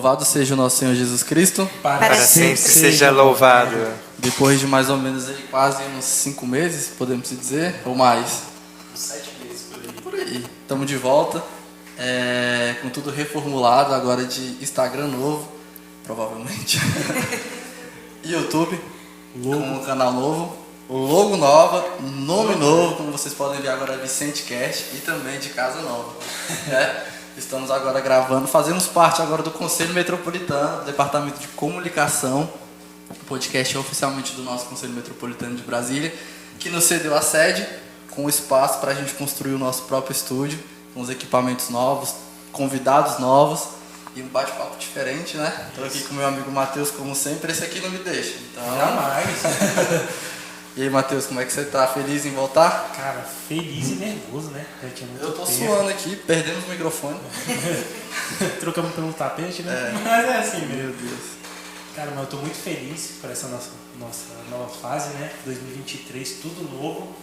Louvado seja o nosso Senhor Jesus Cristo. Para sempre seja louvado. Depois de mais ou menos aí, quase uns 5 meses, podemos dizer, ou mais? 7 meses por aí. Por aí. Estamos de volta, com tudo reformulado, agora de Instagram novo, provavelmente. YouTube, com um canal novo, logo nova, nome novo, como vocês podem ver agora é Vicente Cast e também de casa nova. Estamos agora gravando, fazemos parte agora do Conselho Metropolitano, do Departamento de Comunicação. O podcast é oficialmente do nosso Conselho Metropolitano de Brasília, que nos cedeu a sede com espaço para a gente construir o nosso próprio estúdio, com os equipamentos novos, convidados novos e um bate-papo diferente, né? Estou aqui com meu amigo Matheus, como sempre. Esse aqui não me deixa, então... Jamais. E aí, Matheus, como é que você tá? Feliz em voltar? Cara, feliz e nervoso, né? Eu tô suando aqui, perdendo o microfone. Trocamos pelo tapete, né? Mas é assim, meu Deus. Cara, mas eu tô muito feliz por essa nossa nova fase, né? 2023, tudo novo.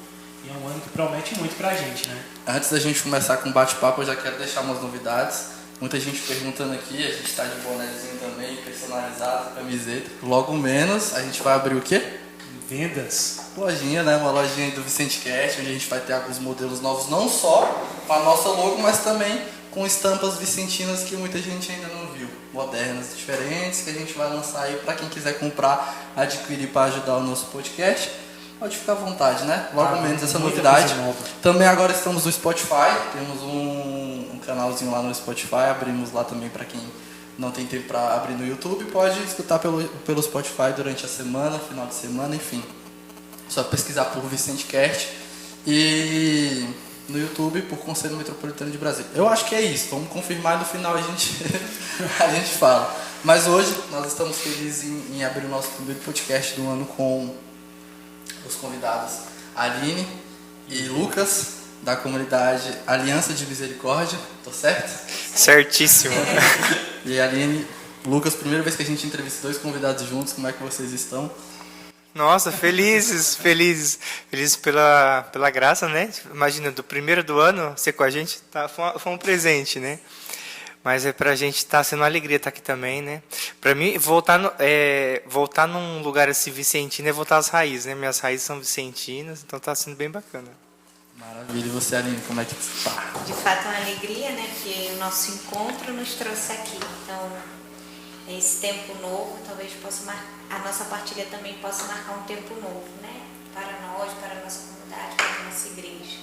E é um ano que promete muito pra gente, né? Antes da gente começar com o bate-papo, eu já quero deixar umas novidades. Muita gente perguntando aqui, a gente tá de bonézinho também, personalizado, camiseta. Logo menos, a gente vai abrir o quê? Vendas. Lojinha, né? Uma lojinha do Vicente Cast, onde a gente vai ter alguns modelos novos, não só com a nossa logo, mas também com estampas vicentinas que muita gente ainda não viu. Modernas, diferentes, que a gente vai lançar aí para quem quiser comprar, adquirir para ajudar o nosso podcast. Pode ficar à vontade, né? Logo menos essa novidade. Também agora estamos no Spotify, temos um canalzinho lá no Spotify, abrimos lá também para quem não tem tempo para abrir no YouTube, pode escutar pelo Spotify durante a semana, final de semana, enfim. Só pesquisar por Vicente Cast e no YouTube por Conselho Metropolitano de Brasília. Eu acho que é isso, vamos confirmar e no final a gente fala. Mas hoje nós estamos felizes em abrir o nosso primeiro podcast do ano com os convidados Aline e Lucas, da comunidade Aliança de Misericórdia, tô certo? Certíssimo. E Aline, Lucas, primeira vez que a gente entrevista dois convidados juntos, como é que vocês estão? Nossa, felizes pela graça, né? Imagina, do primeiro do ano, ser com a gente, foi um presente, né? Mas pra gente tá sendo uma alegria estar aqui também, né? Pra mim, voltar num lugar assim vicentino é voltar às raízes, né? Minhas raízes são vicentinas, então tá sendo bem bacana. Maravilha. E você, Aline, como é que tá? De fato, é uma alegria, né? Que o nosso encontro nos trouxe aqui. Então, esse tempo novo, talvez a nossa partilha também possa marcar um tempo novo, né? Para nós, para a nossa comunidade, para a nossa igreja.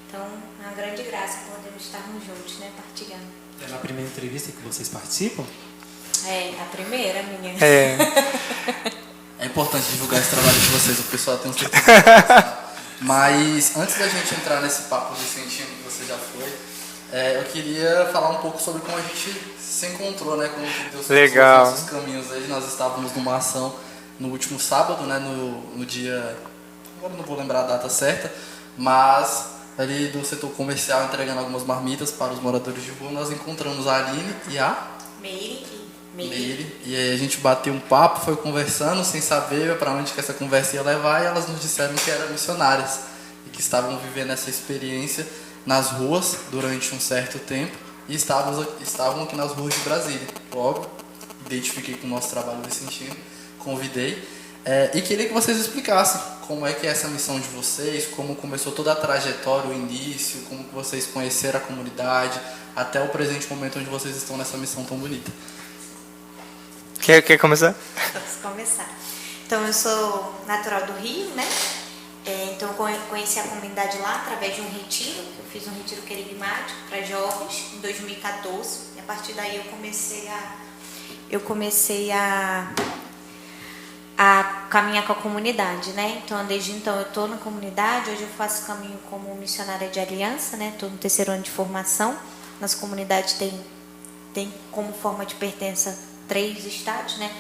Então, é uma grande graça podermos estarmos juntos, né? Partilhando. É na primeira entrevista que vocês participam? É, a primeira, minha. É importante divulgar esse trabalho de vocês, o pessoal tem certeza. Mas antes da gente entrar nesse papo vicentino que você já foi, eu queria falar um pouco sobre como a gente se encontrou, né? Como Deus Legal. os nossos caminhos aí. Nós estávamos numa ação no último sábado, né? No dia... Agora não vou lembrar a data certa, mas ali do setor comercial entregando algumas marmitas para os moradores de rua, nós encontramos a Aline e a... Meire. E aí a gente bateu um papo, foi conversando sem saber para onde que essa conversa ia levar, e elas nos disseram que eram missionárias e que estavam vivendo essa experiência nas ruas durante um certo tempo e estavam aqui nas ruas de Brasília. Logo, identifiquei com o nosso trabalho vicentino, convidei e queria que vocês explicassem como é que é essa missão de vocês, como começou toda a trajetória, o início, como que vocês conheceram a comunidade, até o presente momento onde vocês estão nessa missão tão bonita. Quer começar? Posso começar. Então, eu sou natural do Rio, né? Então, eu conheci a comunidade lá através de um retiro. Eu fiz um retiro querigmático para jovens em 2014. E a partir daí eu comecei a caminhar com a comunidade, né? Então, desde então, eu estou na comunidade. Hoje eu faço caminho como missionária de aliança, né? Estou no 3º ano de formação. Nossa comunidade tem como forma de pertença 3 estados, né?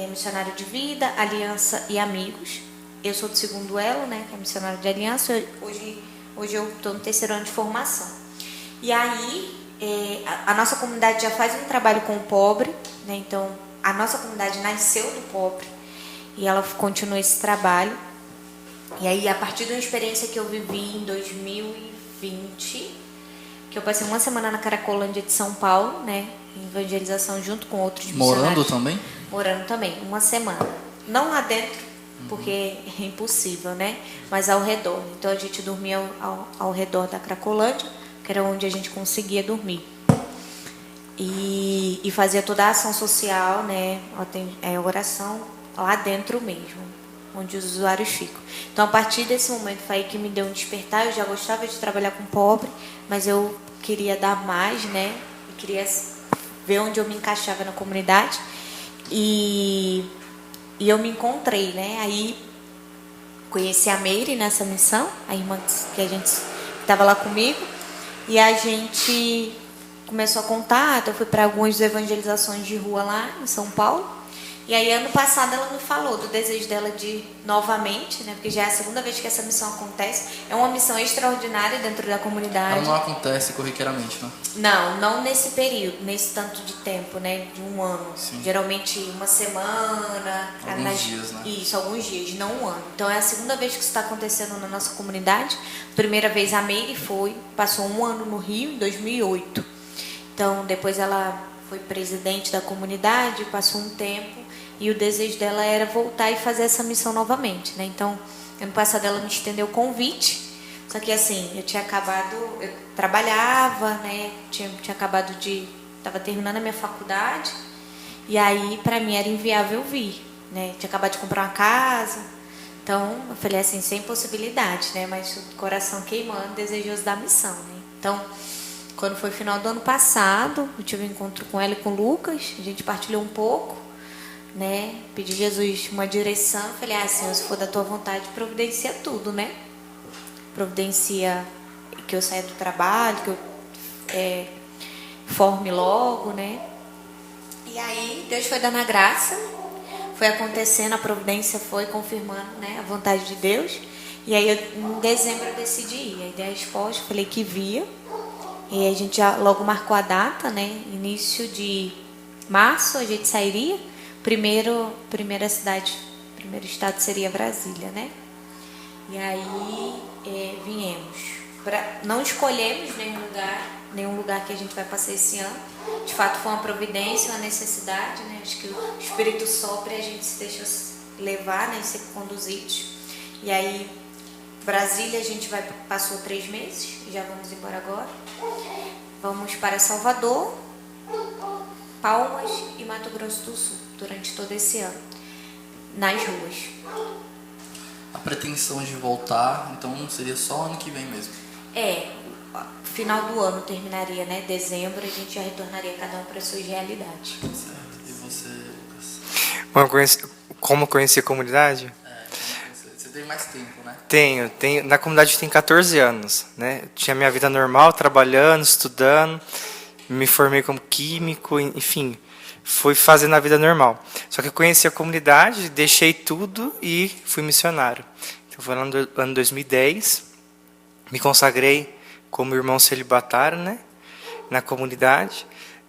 Missionário de vida, aliança e amigos. Eu sou do 2º elo, né? Que é missionário de aliança. Hoje eu estou no 3º ano de formação. E aí, a nossa comunidade já faz um trabalho com o pobre, né? Então, a nossa comunidade nasceu do pobre e ela continua esse trabalho. E aí, a partir de uma experiência que eu vivi em 2020, que eu passei uma semana na Cracolândia de São Paulo, né? Em evangelização junto com outros missionários. Morando também? Morando também, uma semana. Não lá dentro, porque é impossível, né? Mas ao redor. Então a gente dormia ao redor da Cracolândia, que era onde a gente conseguia dormir. E fazia toda a ação social, né? Oração lá dentro mesmo, onde os usuários ficam. Então, a partir desse momento foi aí que me deu um despertar. Eu já gostava de trabalhar com pobre, mas eu queria dar mais, né? Eu queria ver onde eu me encaixava na comunidade. E eu me encontrei, né? Aí conheci a Meire nessa missão, a irmã que estava lá comigo, e a gente começou a contato. Eu fui para algumas evangelizações de rua lá em São Paulo. E aí, ano passado, ela me falou do desejo dela de novamente, né? Porque já é a segunda vez que essa missão acontece. É uma missão extraordinária dentro da comunidade. Ela não acontece corriqueiramente, né? Não nesse período, nesse tanto de tempo, né? De um ano. Sim. Geralmente uma semana. Alguns dias, né? Isso, alguns dias, não um ano. Então é a segunda vez que isso está acontecendo na nossa comunidade. Primeira vez a Meire passou um ano no Rio, em 2008. Então depois ela foi presidente da comunidade, passou um tempo. E o desejo dela era voltar e fazer essa missão novamente, né? Então, ano passado ela me estendeu o convite. Só que assim, eu trabalhava, né? Tinha acabado estava terminando a minha faculdade. E aí, para mim, era inviável vir, né? Tinha acabado de comprar uma casa. Então, eu falei assim, sem possibilidade, né? Mas o coração queimando, desejoso da missão, né? Então, quando foi final do ano passado, eu tive um encontro com ela e com o Lucas. A gente partilhou um pouco, né? Pedi a Jesus uma direção. Falei, Senhor, se for da tua vontade, providencia tudo, né? Providencia que eu saia do trabalho, que eu forme logo, né? E aí Deus foi dando a graça, foi acontecendo, a providência foi confirmando, né, a vontade de Deus. E aí em dezembro eu decidi ir. Aí dei a resposta, falei que via. E a gente já logo marcou a data, né? Início de março a gente sairia. Primeira cidade, primeiro estado seria Brasília, né? E aí viemos. Não escolhemos nenhum lugar que a gente vai passar esse ano. De fato foi uma providência, uma necessidade, né? Acho que o Espírito sopra e a gente se deixa levar, né? Ser conduzidos. E aí Brasília a gente passou 3 meses, já vamos embora agora. Vamos para Salvador, Palmas e Mato Grosso do Sul durante todo esse ano, nas ruas. A pretensão de voltar, então seria só ano que vem mesmo? Final do ano terminaria, né? Dezembro a gente já retornaria cada um para as suas realidades. Certo. E você, Lucas? Bom, como conhecer a comunidade? Você tem mais tempo, né? Tenho. Na comunidade tem 14 anos, né? Eu tinha minha vida normal, trabalhando, estudando, me formei como químico, enfim, fui fazendo a vida normal. Só que eu conheci a comunidade, deixei tudo e fui missionário. Então foi no ano 2010, me consagrei como irmão celibatário, né? Na comunidade.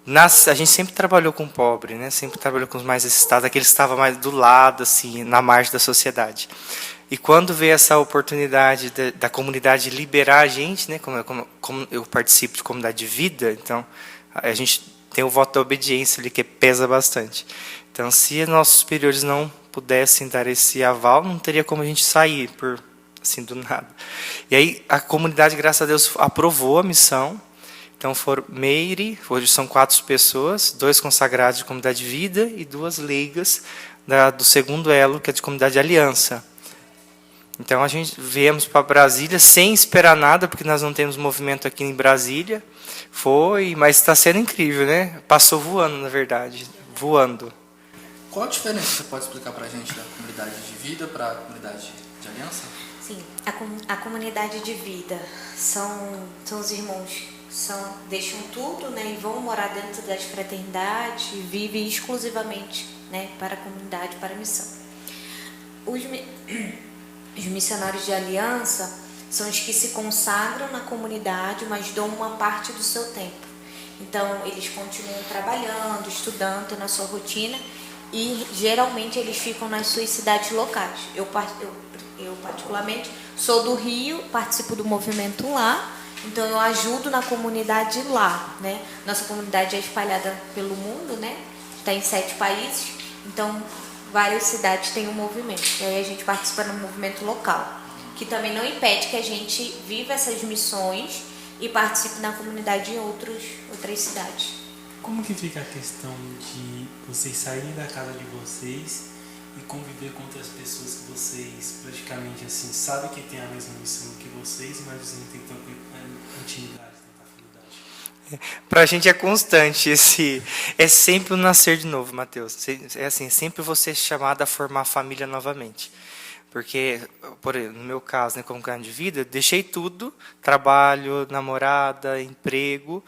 A gente sempre trabalhou com pobre, né? Sempre trabalhou com os mais necessitados, aqueles que estavam mais do lado, assim, na margem da sociedade. E quando veio essa oportunidade da comunidade liberar a gente, né? Como eu participo de comunidade de vida, então a gente tem o voto da obediência ali que pesa bastante. Então, se nossos superiores não pudessem dar esse aval, não teria como a gente sair assim do nada. E aí a comunidade, graças a Deus, aprovou a missão. Então foram Meire, hoje são 4 pessoas, 2 consagrados de comunidade de vida e 2 leigas do segundo elo, que é de comunidade de aliança. Então a gente viemos para Brasília sem esperar nada, porque nós não temos movimento aqui em Brasília. Mas está sendo incrível, né? Passou voando, na verdade, voando. Qual a diferença você pode explicar para a gente da comunidade de vida para a comunidade de aliança? Sim, a comunidade de vida são os irmãos deixam tudo, né, e vão morar dentro das fraternidades e vivem exclusivamente, né, para a comunidade, para a missão. Os missionários de aliança são os que se consagram na comunidade, mas dão uma parte do seu tempo. Então, eles continuam trabalhando, estudando na sua rotina e, geralmente, eles ficam nas suas cidades locais. Eu particularmente, sou do Rio, participo do movimento lá Então eu ajudo na comunidade lá, né? Nossa comunidade é espalhada pelo mundo, né? Está em 7 países, então várias cidades têm um movimento. E aí a gente participa no movimento local, que também não impede que a gente viva essas missões e participe na comunidade em outras cidades. Como que fica a questão de vocês saírem da casa de vocês e conviver com outras pessoas que vocês praticamente assim sabem que tem a mesma missão que vocês, mas vocês não têm tanta intimidade, tanta afinidade? Pra gente é constante é sempre o nascer de novo, Mateus. É assim, sempre você é chamado a formar a família novamente. Porque, no meu caso, né, como plano de vida, eu deixei tudo, trabalho, namorada, emprego,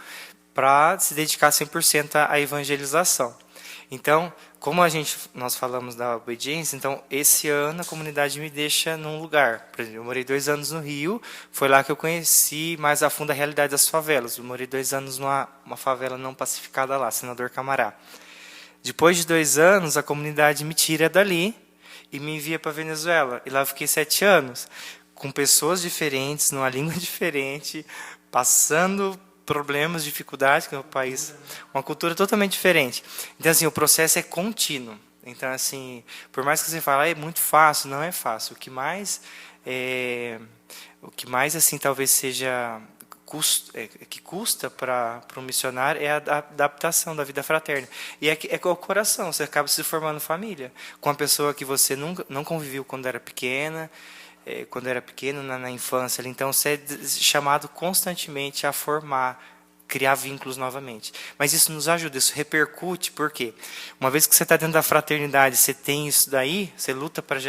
para se dedicar 100% à evangelização. Então, como nós falamos da obediência, então esse ano a comunidade me deixa num lugar. Por exemplo, eu morei 2 anos no Rio, foi lá que eu conheci mais a fundo a realidade das favelas. Eu morei 2 anos numa favela não pacificada lá, Senador Camará. Depois de 2 anos, a comunidade me tira dali e me envia para a Venezuela. E lá eu fiquei 7 anos, com pessoas diferentes, numa língua diferente, passando problemas, dificuldades, que é um país, uma cultura totalmente diferente. Então, assim, o processo é contínuo. Então, assim, por mais que você fale, é muito fácil, não é fácil. O que mais, assim, talvez seja que custa para um missionário é a adaptação da vida fraterna. E é com o coração, você acaba se formando família com uma pessoa que você não conviveu quando era pequeno, na infância. Então, você é chamado constantemente a formar, criar vínculos novamente. Mas isso nos ajuda, isso repercute, porque uma vez que você está dentro da fraternidade, você tem isso daí, você luta para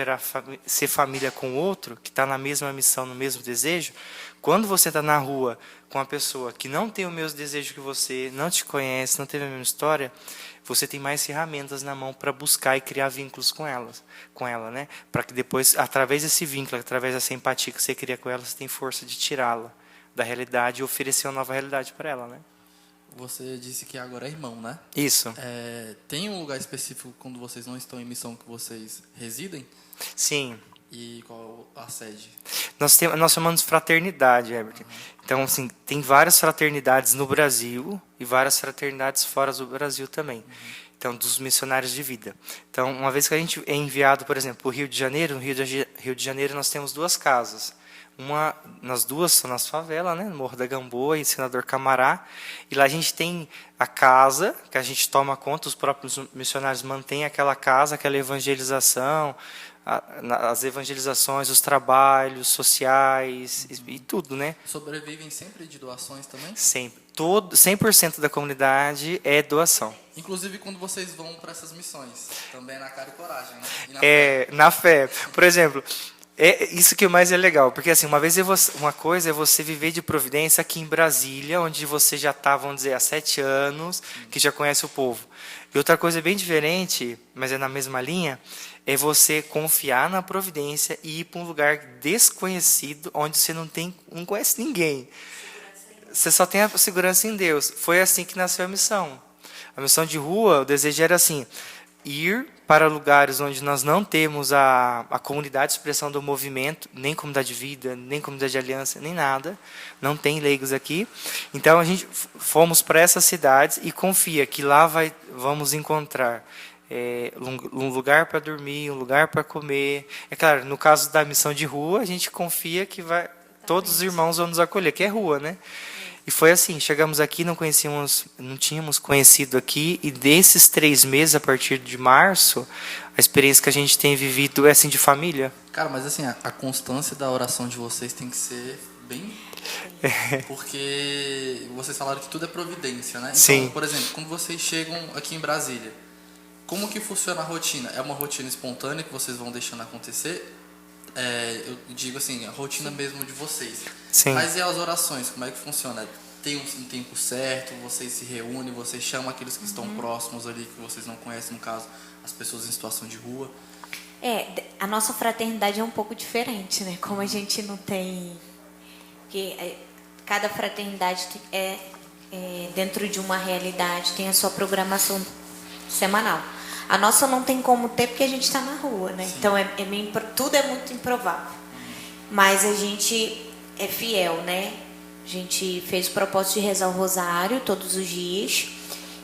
ser família com o outro, que está na mesma missão, no mesmo desejo. Quando você está na rua com uma pessoa que não tem o mesmo desejo que você, não te conhece, não teve a mesma história, você tem mais ferramentas na mão para buscar e criar vínculos com ela, né? Para que depois, através desse vínculo, através dessa empatia que você cria com ela, você tem força de tirá-la da realidade e oferecer uma nova realidade para ela, né? Você disse que agora é irmão, né? Isso. Tem um lugar específico quando vocês não estão em missão que vocês residem? Sim. E qual a sede? Nós chamamos de fraternidade, Herbert. Então, assim, tem várias fraternidades no Brasil e várias fraternidades fora do Brasil também. Então, dos missionários de vida. Então, uma vez que a gente é enviado, por exemplo, para o Rio de Janeiro, no Rio de Janeiro nós temos 2 casas. Nas duas são nas favelas, né? No Morro da Gamboa e Senador Camará. E lá a gente tem a casa, que a gente toma conta, os próprios missionários mantêm aquela casa, aquela evangelização, as evangelizações, os trabalhos sociais e tudo, né? Sobrevivem sempre de doações também? Sempre. 100% da comunidade é doação. Inclusive quando vocês vão para essas missões, também é na cara e coragem, né? E na fé. Por exemplo, isso que mais é legal, porque assim, uma coisa é você viver de providência aqui em Brasília, onde você já está, vamos dizer, há 7 anos, que já conhece o povo. E outra coisa bem diferente, mas é na mesma linha, é você confiar na providência e ir para um lugar desconhecido, onde você não conhece ninguém. Você só tem a segurança em Deus. Foi assim que nasceu a missão. A missão de rua, o desejo era assim, ir para lugares onde nós não temos a comunidade de expressão do movimento, nem comunidade de vida, nem comunidade de aliança, nem nada. Não tem leigos aqui. Então, a gente fomos para essas cidades e confia que lá vamos encontrar um lugar para dormir, um lugar para comer. É claro, no caso da missão de rua, a gente confia que todos os irmãos vão nos acolher, que é rua, né? E foi assim, chegamos aqui, não tínhamos conhecido aqui, e desses 3 meses, a partir de março, a experiência que a gente tem vivido é assim de família. Cara, mas assim, a constância da oração de vocês tem que ser bem... Porque vocês falaram que tudo é providência, né? Então, sim. Por exemplo, quando vocês chegam aqui em Brasília, como que funciona a rotina? É uma rotina espontânea que vocês vão deixando acontecer? Eu digo assim, a rotina mesmo de vocês. Sim. Mas e as orações, como é que funciona? Tem um tempo certo, vocês se reúnem, vocês chamam aqueles que estão próximos ali, que vocês não conhecem, no caso, as pessoas em situação de rua? A nossa fraternidade é um pouco diferente, né? Como a gente não tem... Porque cada fraternidade dentro de uma realidade tem a sua programação semanal. A nossa não tem como ter porque a gente está na rua, né? Sim. Então tudo é muito improvável. Mas a gente é fiel, né? A gente fez o propósito de rezar o rosário todos os dias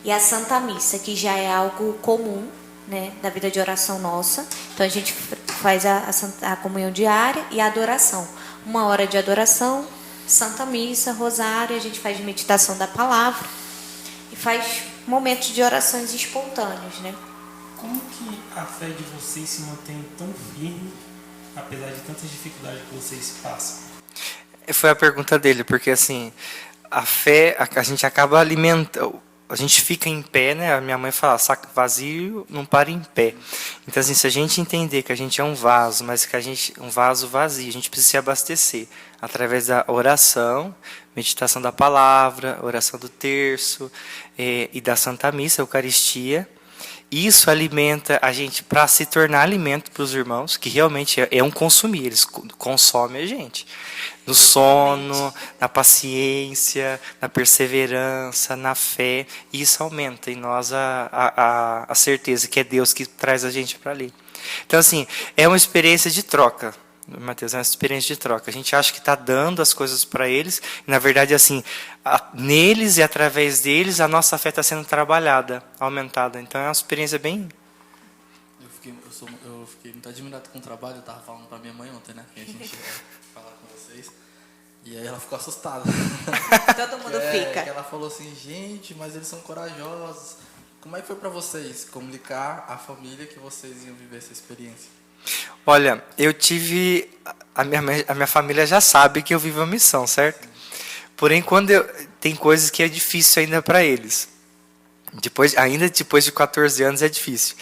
e a Santa Missa, que já é algo comum, né, da vida de oração nossa. Então a gente faz a comunhão diária e a adoração. 1 hora de adoração, Santa Missa, rosário, a gente faz meditação da palavra e faz momentos de orações espontâneos, né? Como que a fé de vocês se mantém tão firme, apesar de tantas dificuldades que vocês passam? Foi a pergunta dele, porque assim, a fé, a gente acaba alimentando, a gente fica em pé, né? A minha mãe fala, saco vazio não para em pé. Então assim, se a gente entender que a gente é um vaso, mas que a gente um vaso vazio, a gente precisa se abastecer através da oração, meditação da palavra, oração do terço e da Santa Missa, Eucaristia. Isso alimenta a gente para se tornar alimento para os irmãos, que realmente é um consumir, eles consomem a gente. No sono, na paciência, na perseverança, na fé. E isso aumenta em nós a certeza que é Deus que traz a gente para ali. Então, assim, é uma experiência de troca. Mateus, é uma experiência de troca. A gente acha que está dando as coisas para eles, e na verdade, assim, neles e através deles, a nossa fé está sendo trabalhada, aumentada. Então é uma experiência bem... Eu fiquei muito admirado com o trabalho. Eu estava falando para minha mãe ontem, né? Que a gente ia falar com vocês. E aí ela ficou assustada. Todo mundo fica. Ela falou assim, gente, mas eles são corajosos. Como é que foi para vocês comunicar à família que vocês iam viver essa experiência? Olha, eu tive... A minha família já sabe que eu vivo a missão, certo? Porém, tem coisas que é difícil ainda para eles. Ainda depois de 14 anos é difícil.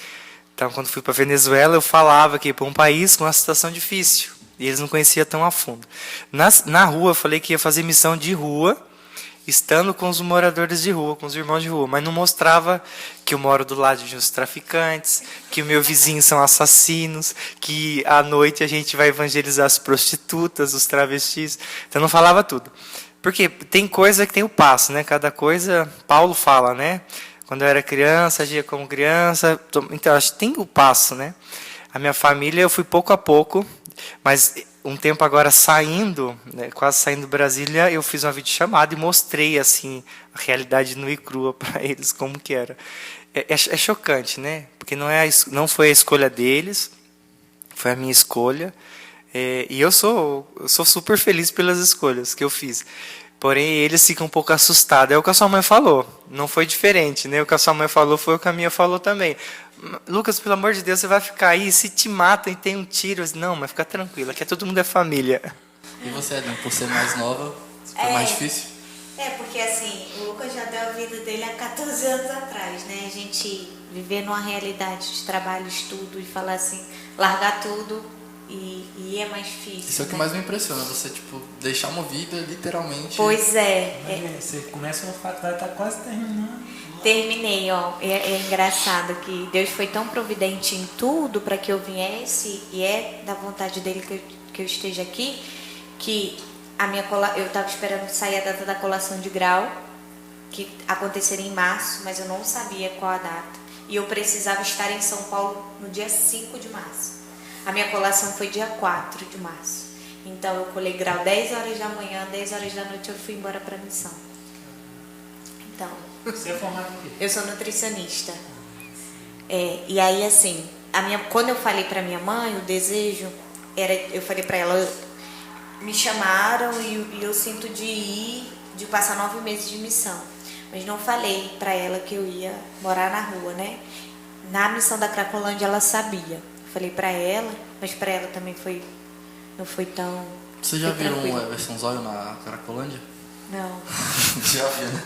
Então, quando fui para Venezuela, eu falava que ia para um país com uma situação difícil. E eles não conheciam tão a fundo. Na rua, eu falei que ia fazer missão de rua, estando com os moradores de rua, com os irmãos de rua, mas não mostrava que eu moro do lado de uns traficantes, que o meu vizinho são assassinos, que à noite a gente vai evangelizar as prostitutas, os travestis. Então não falava tudo. Porque tem coisa que tem o passo, né? Cada coisa, Paulo fala, né? Quando eu era criança, agia como criança. Então acho que tem o passo, né? A minha família eu fui pouco a pouco, mas um tempo agora saindo, né, quase saindo de Brasília, eu fiz uma videochamada e mostrei assim a realidade nua e crua para eles, como que era. É chocante, né? Porque não foi a escolha deles, foi a minha escolha. E eu sou super feliz pelas escolhas que eu fiz. Porém, eles ficam um pouco assustados. É o que a sua mãe falou. Não foi diferente, né? O que a sua mãe falou foi o que a minha falou também. Lucas, pelo amor de Deus, você vai ficar aí, se te matam e tem um tiro. Não, mas fica tranquila, aqui todo mundo é família. E você, Edna, por ser mais nova, foi mais difícil? Porque assim, o Lucas já deu a vida dele há 14 anos atrás, né? A gente viver numa realidade de trabalho, estudo e falar assim, largar tudo e é mais difícil. Isso é o que mais me impressiona, você, tipo, deixar uma vida literalmente... Pois é. Você começa uma faculdade, tá quase terminando. Terminei, ó. É engraçado que Deus foi tão providente em tudo para que eu viesse, e é da vontade dele que eu esteja aqui, que eu estava esperando sair a data da colação de grau, que aconteceria em março, mas eu não sabia qual a data. E eu precisava estar em São Paulo no dia 5 de março. A minha colação foi dia 4 de março. Então eu colei grau 10 horas da manhã, 10 horas da noite eu fui embora para a missão. Então... Você é formado em quê? Eu sou nutricionista. E aí, assim, quando eu falei para minha mãe, o desejo era, eu falei para ela, me chamaram e eu sinto de passar 9 meses de missão. Mas não falei para ela que eu ia morar na rua, né? Na missão da Cracolândia ela sabia. Falei para ela, mas para ela também não foi tão... Você já viu um Everson Zóio na Cracolândia? Não. Já viu, né?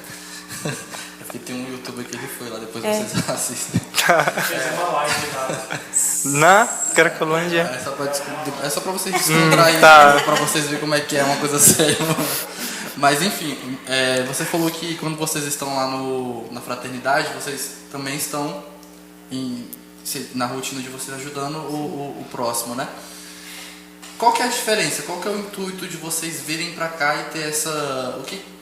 É porque tem um youtuber que ele foi lá, depois vocês assistem. Fez uma live lá. Na Cracolândia. É só pra vocês descontraírem, pra vocês verem como é que é uma coisa séria. Mas enfim, você falou que quando vocês estão lá na fraternidade, vocês também estão na rotina de vocês ajudando o próximo, né? Qual que é a diferença? Qual que é o intuito de vocês virem pra cá e ter essa...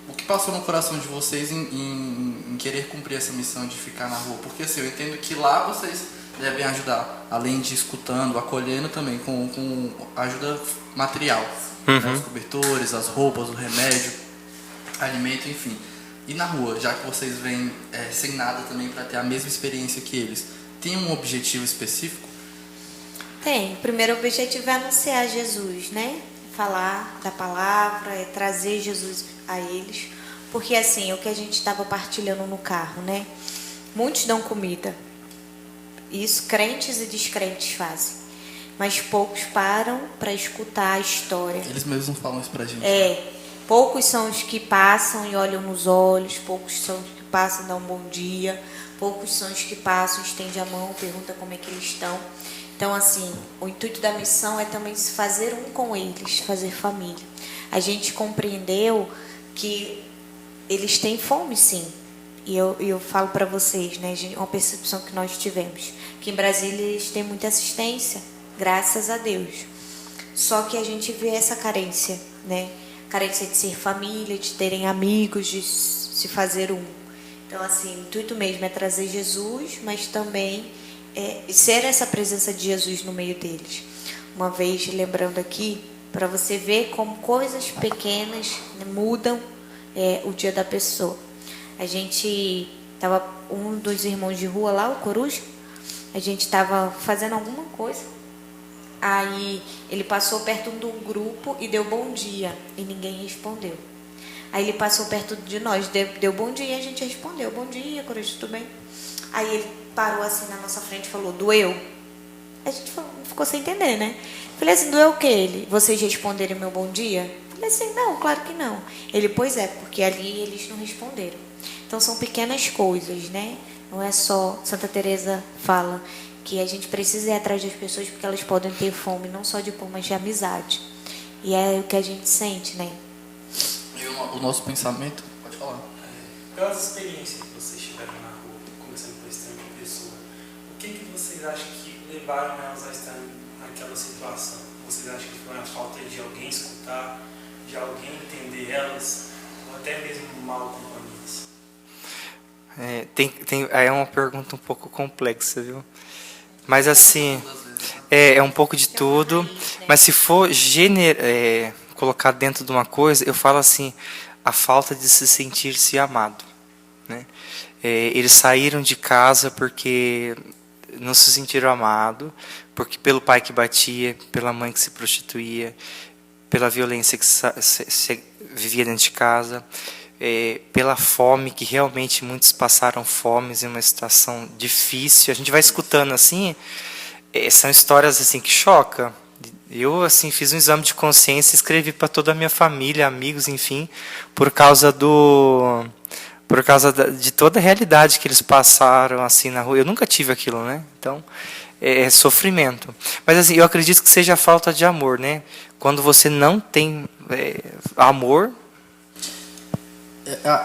O que passou no coração de vocês em querer cumprir essa missão de ficar na rua? Porque assim, eu entendo que lá vocês devem ajudar, além de escutando, acolhendo também, com ajuda material. Né? Os cobertores, as roupas, o remédio. alimento, enfim. E na rua, já que vocês vêm sem nada também para ter a mesma experiência que eles, tem um objetivo específico? Tem. O primeiro objetivo é anunciar Jesus, né? Falar da palavra, é trazer Jesus a eles. Porque assim, o que a gente estava partilhando no carro, né? Muitos dão comida. Isso crentes e descrentes fazem. Mas poucos param para escutar a história. Eles mesmos falam isso pra gente. Poucos são os que passam e olham nos olhos, poucos são os que passam e dão um bom dia, poucos são os que passam, estendem a mão, perguntam como é que eles estão. Então, assim, o intuito da missão é também se fazer um com eles, fazer família. A gente compreendeu que eles têm fome, sim. E eu falo para vocês, né, uma percepção que nós tivemos, que em Brasília eles têm muita assistência, graças a Deus. Só que a gente vê essa carência, né? Carência de ser família, de terem amigos, de se fazer um. Então, assim, o intuito mesmo é trazer Jesus, mas também ser essa presença de Jesus no meio deles. Uma vez, lembrando aqui, para você ver como coisas pequenas, né, mudam o dia da pessoa. A gente estava, um dos irmãos de rua lá, o Coruja, a gente estava fazendo alguma coisa. Aí ele passou perto de um grupo e deu bom dia e ninguém respondeu. Aí ele passou perto de nós, deu bom dia e a gente respondeu, bom dia, Coruja, tudo bem? Aí ele parou assim na nossa frente e falou, doeu? A gente ficou sem entender, né? Falei assim, doeu o que ele? Vocês responderam meu bom dia? Falei assim, não, claro que não. Ele, pois é, porque ali eles não responderam. Então são pequenas coisas, né? Não é só, Santa Teresa fala que a gente precisa ir atrás das pessoas porque elas podem ter fome, não só de pão, mas de amizade. E é o que a gente sente, né? E o nosso pensamento, pode falar. Pelas experiências que vocês tiveram na rua, conversando com esse tanto de pessoa, o que vocês acham que levaram elas a estar naquela situação? Vocês acham que foi a falta de alguém escutar, de alguém entender elas, ou até mesmo mal companhias? É uma pergunta um pouco complexa, viu? Mas assim, é um pouco de tudo. Mas se for colocar dentro de uma coisa, eu falo assim, a falta de se sentir-se amado, né? Eles saíram de casa porque não se sentiram amados, porque pelo pai que batia, pela mãe que se prostituía, pela violência que se vivia dentro de casa, pela fome, que realmente muitos passaram fomes em uma situação difícil. A gente vai escutando assim, são histórias assim que chocam. Eu assim fiz um exame de consciência e escrevi para toda a minha família, amigos, enfim, por causa de toda a realidade que eles passaram assim na rua. Eu nunca tive aquilo, né? Então, é sofrimento. Mas assim, eu acredito que seja a falta de amor, né? Quando você não tem amor.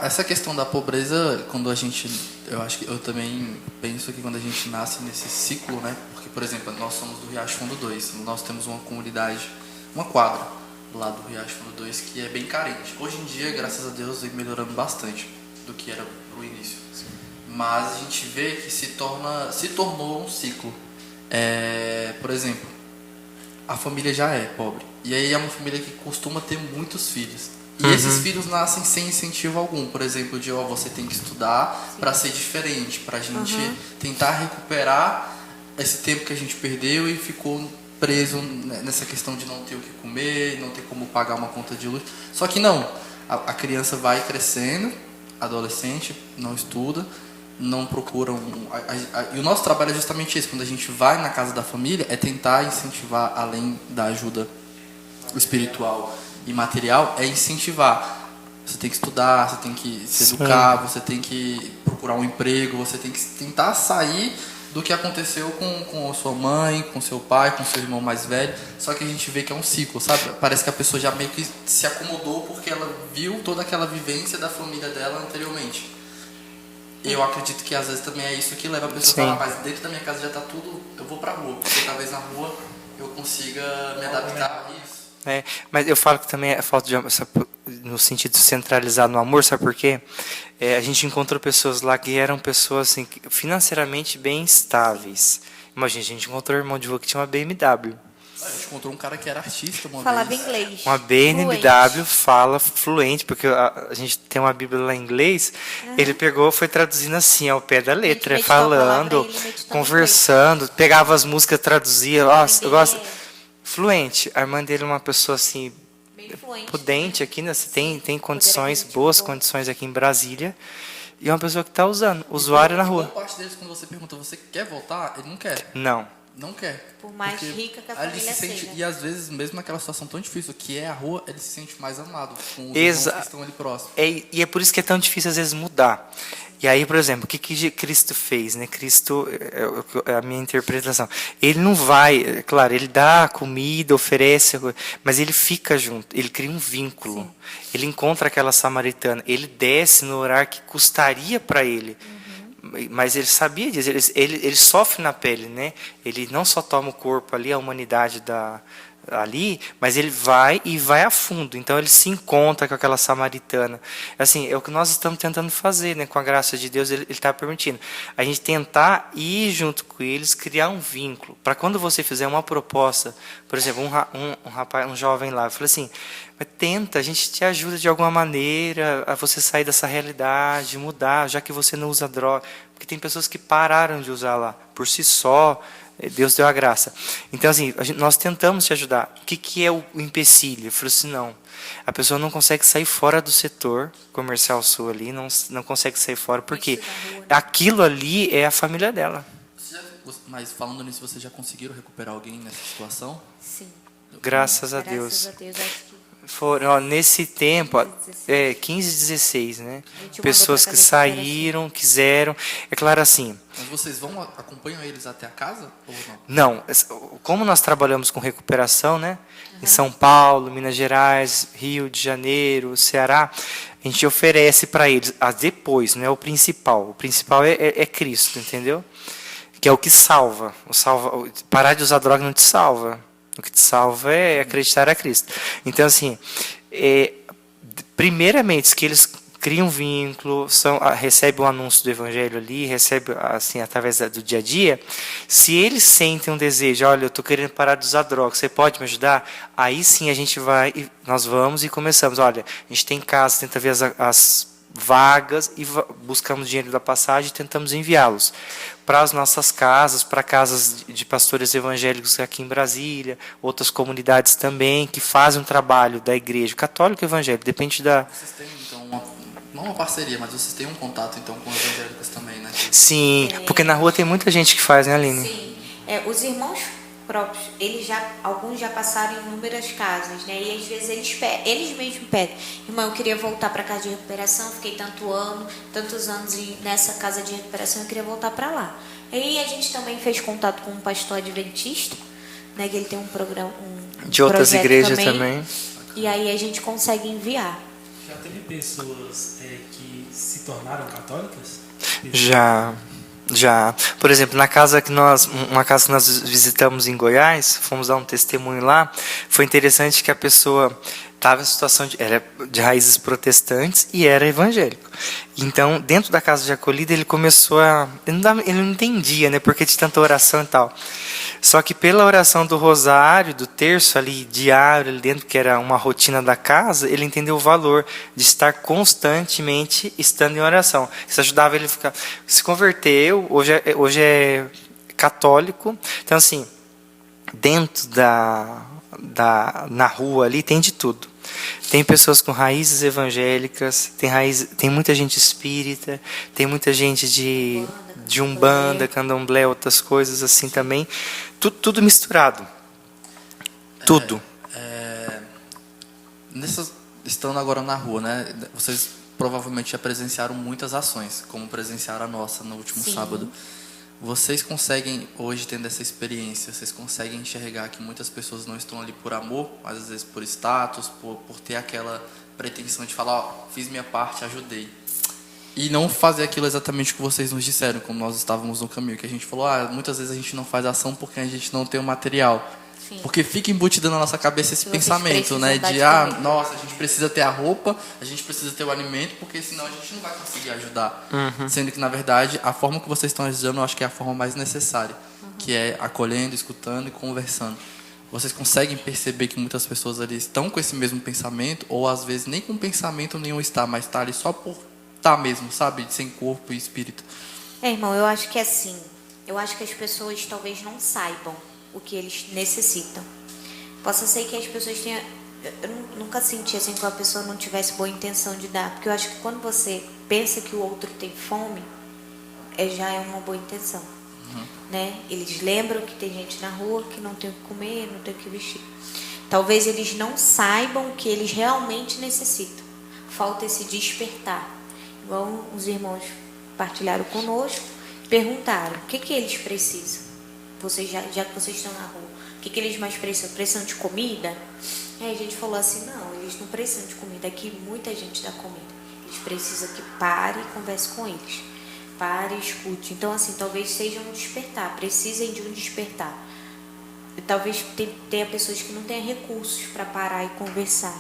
Essa questão da pobreza, quando a gente, eu acho que eu também penso que quando a gente nasce nesse ciclo, né? Porque, por exemplo, nós somos do Riacho Fundo 2, nós temos uma comunidade, uma quadra do lado do Riacho Fundo 2 que é bem carente. Hoje em dia, graças a Deus, vem melhorando bastante do que era no início. Sim. Mas a gente vê que se tornou um ciclo. Por exemplo, a família já é pobre. E aí é uma família que costuma ter muitos filhos. E esses filhos nascem sem incentivo algum. Por exemplo, de você tem que estudar para ser diferente, para a gente tentar recuperar esse tempo que a gente perdeu e ficou preso nessa questão de não ter o que comer, não ter como pagar uma conta de luz. Só que não, a criança vai crescendo, adolescente, não estuda, não procura e o nosso trabalho é justamente esse, quando a gente vai na casa da família, é tentar incentivar, além da ajuda espiritual e material, é incentivar. Você tem que estudar, você tem que se educar, você tem que procurar um emprego, você tem que tentar sair do que aconteceu com a sua mãe, com seu pai, com seu irmão mais velho. Só que a gente vê que é um ciclo, sabe? Parece que a pessoa já meio que se acomodou porque ela viu toda aquela vivência da família dela anteriormente. E eu acredito que às vezes também é isso que leva a pessoa a falar, mas dentro da minha casa já está tudo, eu vou pra rua, porque talvez na rua eu consiga me adaptar a isso. Mas eu falo que também é falta de amor, no sentido de centralizar no amor, sabe por quê? A gente encontrou pessoas lá que eram pessoas assim, financeiramente bem estáveis. Imagina, a gente encontrou um irmão de rua que tinha uma BMW. A gente encontrou um cara que era artista uma Falava vez. inglês. Uma BNW fala fluente, porque a gente tem uma Bíblia lá em inglês, ele pegou, foi traduzindo assim, ao pé da letra, meditou a palavra, falando, ele meditou conversando, pegava as músicas, traduzia. Nossa, eu gosto. Entender. Fluente. A irmã dele é uma pessoa assim, Bem fluente. prudente aqui, né? Você tem condições, Poder boas aquisitivo. condições aqui em Brasília. E é uma pessoa que está usando, usuário na rua. Boa parte deles, quando você pergunta, você quer voltar? Ele não quer. Não. Não quer. Por mais Porque rica que a ali família se sente, seja. e às vezes, mesmo naquela situação tão difícil que é a rua, ele se sente mais amado com os Exa- irmãos que estão ali próximos. E é por isso que é tão difícil às vezes mudar. E aí, por exemplo, o que Cristo fez, né? Cristo, é a minha interpretação. Ele não vai, é claro, ele dá comida, oferece, mas ele fica junto, ele cria um vínculo. Sim. Ele encontra aquela samaritana, ele desce no horário que custaria para ele. Mas ele sabia disso, ele sofre na pele, né? Ele não só toma o corpo ali, a humanidade ali, mas ele vai a fundo. Então ele se encontra com aquela samaritana. Assim, é o que nós estamos tentando fazer, né? Com a graça de Deus, ele está permitindo. A gente tentar ir junto com eles, criar um vínculo. Para quando você fizer uma proposta, por exemplo, um jovem lá, eu falei assim, mas tenta, a gente te ajuda de alguma maneira a você sair dessa realidade, mudar, já que você não usa droga. Porque tem pessoas que pararam de usar lá por si só, Deus deu a graça. Então, assim, nós tentamos te ajudar. O que é o empecilho? Eu falei assim, não. A pessoa não consegue sair fora do setor comercial sul ali, não consegue sair fora, porque aquilo ali é a família dela. Mas falando nisso, vocês já conseguiram recuperar alguém nessa situação? Sim. Graças a Deus. Graças a Deus, acho que Foram, ó, nesse tempo, 15, 16, né? Pessoas que saíram, quiseram. É claro assim. Mas vocês acompanham eles até a casa ou não? Não, como nós trabalhamos com recuperação, né? Em São Paulo, Minas Gerais, Rio de Janeiro, Ceará, a gente oferece para eles, depois, não é o principal. O principal é Cristo, entendeu? Que é o que salva. Parar de usar droga não te salva. O que te salva é acreditar a Cristo. Então, assim, primeiramente, que eles criam vínculo, recebem o anúncio do Evangelho ali, recebem assim, através do dia a dia. Se eles sentem um desejo, olha, eu estou querendo parar de usar droga, você pode me ajudar? Aí sim a gente vai, nós vamos e começamos. Olha, a gente tem casa, tenta ver as vagas e buscamos dinheiro da passagem e tentamos enviá-los para as nossas casas, para casas de pastores evangélicos aqui em Brasília, outras comunidades também que fazem um trabalho da igreja católica e evangélica, depende da... Vocês têm, então, não uma parceria, mas vocês têm um contato, então, com os evangélicos também, né? Sim, porque na rua tem muita gente que faz, né, Aline? sim. Os irmãos próprios, alguns já passaram em inúmeras casas, né? E às vezes eles mesmos pedem, irmão, eu queria voltar para a casa de recuperação, fiquei tantos anos nessa casa de recuperação, eu queria voltar para lá. Aí a gente também fez contato com um pastor adventista, né? Que ele tem um programa, de outras igrejas também. E aí a gente consegue enviar. Já teve pessoas que se tornaram católicas? Já. Por exemplo, uma casa que nós visitamos em Goiás, fomos dar um testemunho lá, foi interessante que a pessoa estava em situação era de raízes protestantes e era evangélico. Então, dentro da casa de acolhida, ele começou ele não entendia, né, porque de tanta oração e tal. Só que pela oração do rosário, do terço ali diário, ali dentro, que era uma rotina da casa, ele entendeu o valor de estar constantemente estando em oração. Isso ajudava ele a ficar... Se converteu, hoje é católico. Então, assim, dentro na rua ali tem de tudo. Tem pessoas com raízes evangélicas, tem muita gente espírita, tem muita gente de umbanda, candomblé, outras coisas assim também. Tudo misturado. Tudo. Estando agora na rua, né? Vocês provavelmente já presenciaram muitas ações, como presenciaram a nossa no último sábado. Vocês conseguem, hoje tendo essa experiência, vocês conseguem enxergar que muitas pessoas não estão ali por amor, mas às vezes por status, por ter aquela pretensão de falar, ó, fiz minha parte, ajudei. E não fazer aquilo exatamente que vocês nos disseram, como nós estávamos no caminho, que a gente falou, muitas vezes a gente não faz ação porque a gente não tem o material. Sim. Porque fica embutido na nossa cabeça esse pensamento, né? De, nossa, a gente precisa ter a roupa, a gente precisa ter o alimento, porque senão a gente não vai conseguir ajudar. Sendo que, na verdade, a forma que vocês estão ajudando, eu acho que é a forma mais necessária, que é acolhendo, escutando e conversando. Vocês conseguem perceber que muitas pessoas ali estão com esse mesmo pensamento, ou às vezes nem com pensamento nenhum está, mas está ali só por estar mesmo, sabe? Sem corpo e espírito. Irmão, eu acho que é assim. Eu acho que as pessoas talvez não saibam o que eles necessitam. Possa ser que as pessoas tenham... Eu nunca senti assim que a pessoa não tivesse boa intenção de dar. Porque eu acho que quando você pensa que o outro tem fome, já é uma boa intenção. Né? Eles lembram que tem gente na rua que não tem o que comer, não tem o que vestir. Talvez eles não saibam o que eles realmente necessitam. Falta esse despertar. Igual os irmãos partilharam conosco, perguntaram o que eles precisam. Vocês já que vocês estão na rua, o que eles mais precisam? Precisam de comida? Aí a gente falou assim, não, eles não precisam de comida. Aqui muita gente dá comida. Eles precisam que pare e converse com eles. Pare e escute. Então, assim, talvez seja um despertar, precisem de um despertar. E talvez tenha pessoas que não tenham recursos para parar e conversar.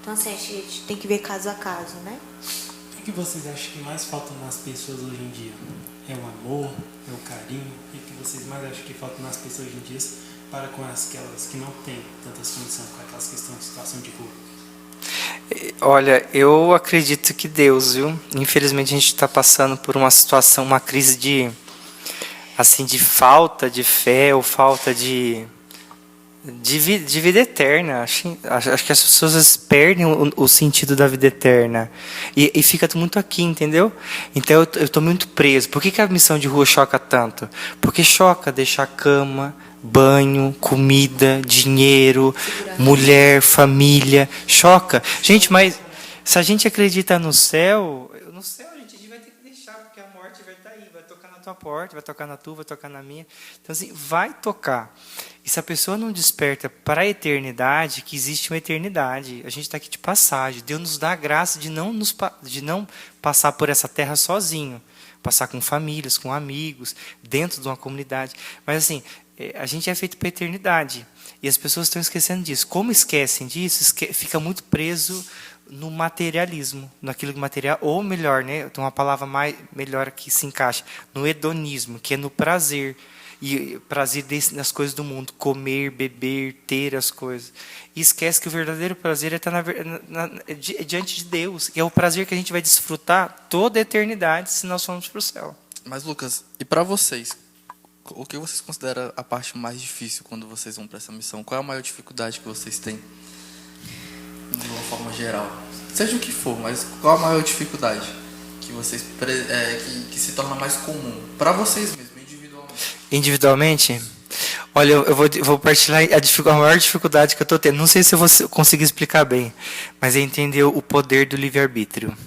Então, assim, a gente tem que ver caso a caso, né? O que vocês acham que mais falta nas pessoas hoje em dia? É o amor? É o carinho? O que vocês mais acham que falta nas pessoas hoje em dia para com aquelas que não têm tantas condições, com aquelas questões de situação de rua? Olha, eu acredito que Deus, viu? Infelizmente a gente está passando por uma situação, uma crise de falta de fé ou falta de vida eterna. Acho que as pessoas perdem o sentido da vida eterna e fica muito aqui, entendeu? Então eu estou muito preso. Por que a missão de rua choca tanto? Porque choca deixar cama, banho, comida, dinheiro, mulher, família, choca. Gente, mas se a gente acredita no céu a gente vai ter que deixar, porque a morte vai estar aí, vai tocar na tua porta, vai tocar na tua, vai tocar na minha. Então assim, vai tocar. E se a pessoa não desperta para a eternidade, que existe uma eternidade, a gente está aqui de passagem. Deus nos dá a graça de não passar por essa terra sozinho, passar com famílias, com amigos, dentro de uma comunidade. Mas assim, a gente é feito para a eternidade. E as pessoas estão esquecendo disso. Como esquecem disso, fica muito preso no materialismo, naquilo que material, ou melhor, né, tem uma palavra melhor que se encaixa, no hedonismo, que é no prazer. E prazer nas coisas do mundo, comer, beber, ter as coisas. E esquece que o verdadeiro prazer é estar diante de Deus, que é o prazer que a gente vai desfrutar toda a eternidade se nós formos para o céu. Mas, Lucas, e para vocês? O que vocês consideram a parte mais difícil quando vocês vão para essa missão? Qual é a maior dificuldade que vocês têm? De uma forma geral. Seja o que for, mas qual a maior dificuldade que vocês que se torna mais comum para vocês mesmos, individualmente? Olha, eu vou partilhar a maior dificuldade que eu estou tendo. Não sei se eu vou conseguir explicar bem, mas é entender o poder do livre-arbítrio.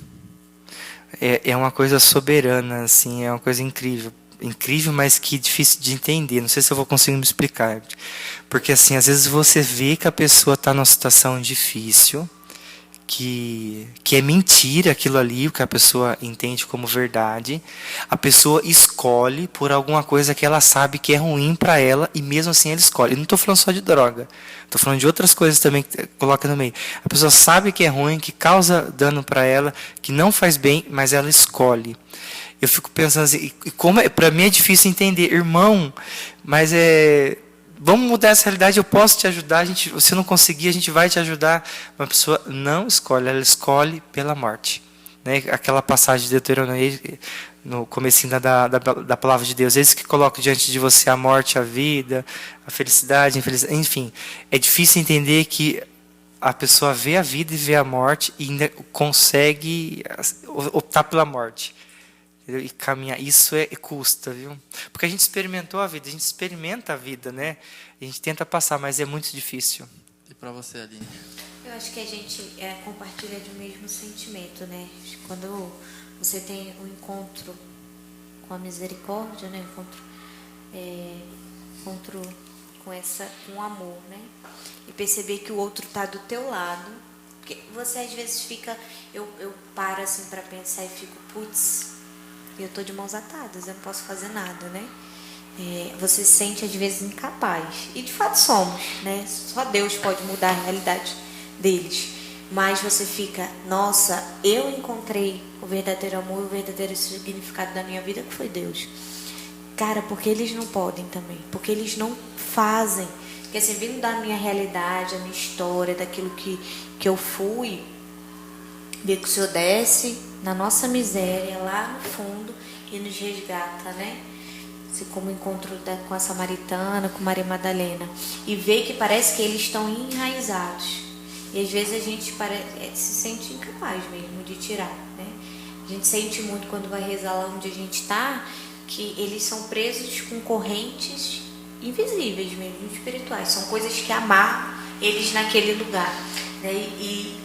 É uma coisa soberana, assim, é uma coisa incrível. Incrível, mas que difícil de entender. Não sei se eu vou conseguir me explicar. Porque, assim, às vezes você vê que a pessoa está numa situação difícil, que é mentira aquilo ali, o que a pessoa entende como verdade. A pessoa escolhe por alguma coisa que ela sabe que é ruim para ela, e mesmo assim ela escolhe. Eu não estou falando só de droga, estou falando de outras coisas também que coloca no meio. A pessoa sabe que é ruim, que causa dano para ela, que não faz bem, mas ela escolhe. Eu fico pensando assim, como para mim é difícil entender, irmão, mas vamos mudar essa realidade, eu posso te ajudar, se não conseguir, a gente vai te ajudar. Uma pessoa não escolhe, ela escolhe pela morte. Né? Aquela passagem de Deuteronômio, no comecinho da palavra de Deus, eles que colocam diante de você a morte, a vida, a felicidade, a infelicidade, enfim. É difícil entender que a pessoa vê a vida e vê a morte e ainda consegue optar pela morte. E caminhar, isso custa, viu? Porque a gente experimentou a vida, a gente experimenta a vida, né? A gente tenta passar, mas é muito difícil. E para você, Aline? Eu acho que a gente compartilha do mesmo sentimento, né? Quando você tem um encontro com a misericórdia, né? Encontro com o amor, né? E perceber que o outro está do teu lado. Porque você às vezes fica, eu paro assim para pensar e fico, putz, eu estou de mãos atadas, eu não posso fazer nada, né? Você se sente às vezes incapaz. E de fato somos, né? Só Deus pode mudar a realidade deles. Mas você fica, nossa, eu encontrei o verdadeiro amor, o verdadeiro significado da minha vida, que foi Deus. Cara, porque eles não podem também, porque eles não fazem Porque assim, vindo da minha realidade, a minha história, daquilo que eu fui, ver que o Senhor desce na nossa miséria, lá no fundo, e nos resgata, né? Assim como o encontro com a Samaritana, com Maria Madalena. E ver que parece que eles estão enraizados. E às vezes a gente se sente incapaz mesmo de tirar, né? A gente sente muito quando vai rezar lá onde a gente está, que eles são presos com correntes invisíveis mesmo, espirituais. São coisas que amarram eles naquele lugar, né? E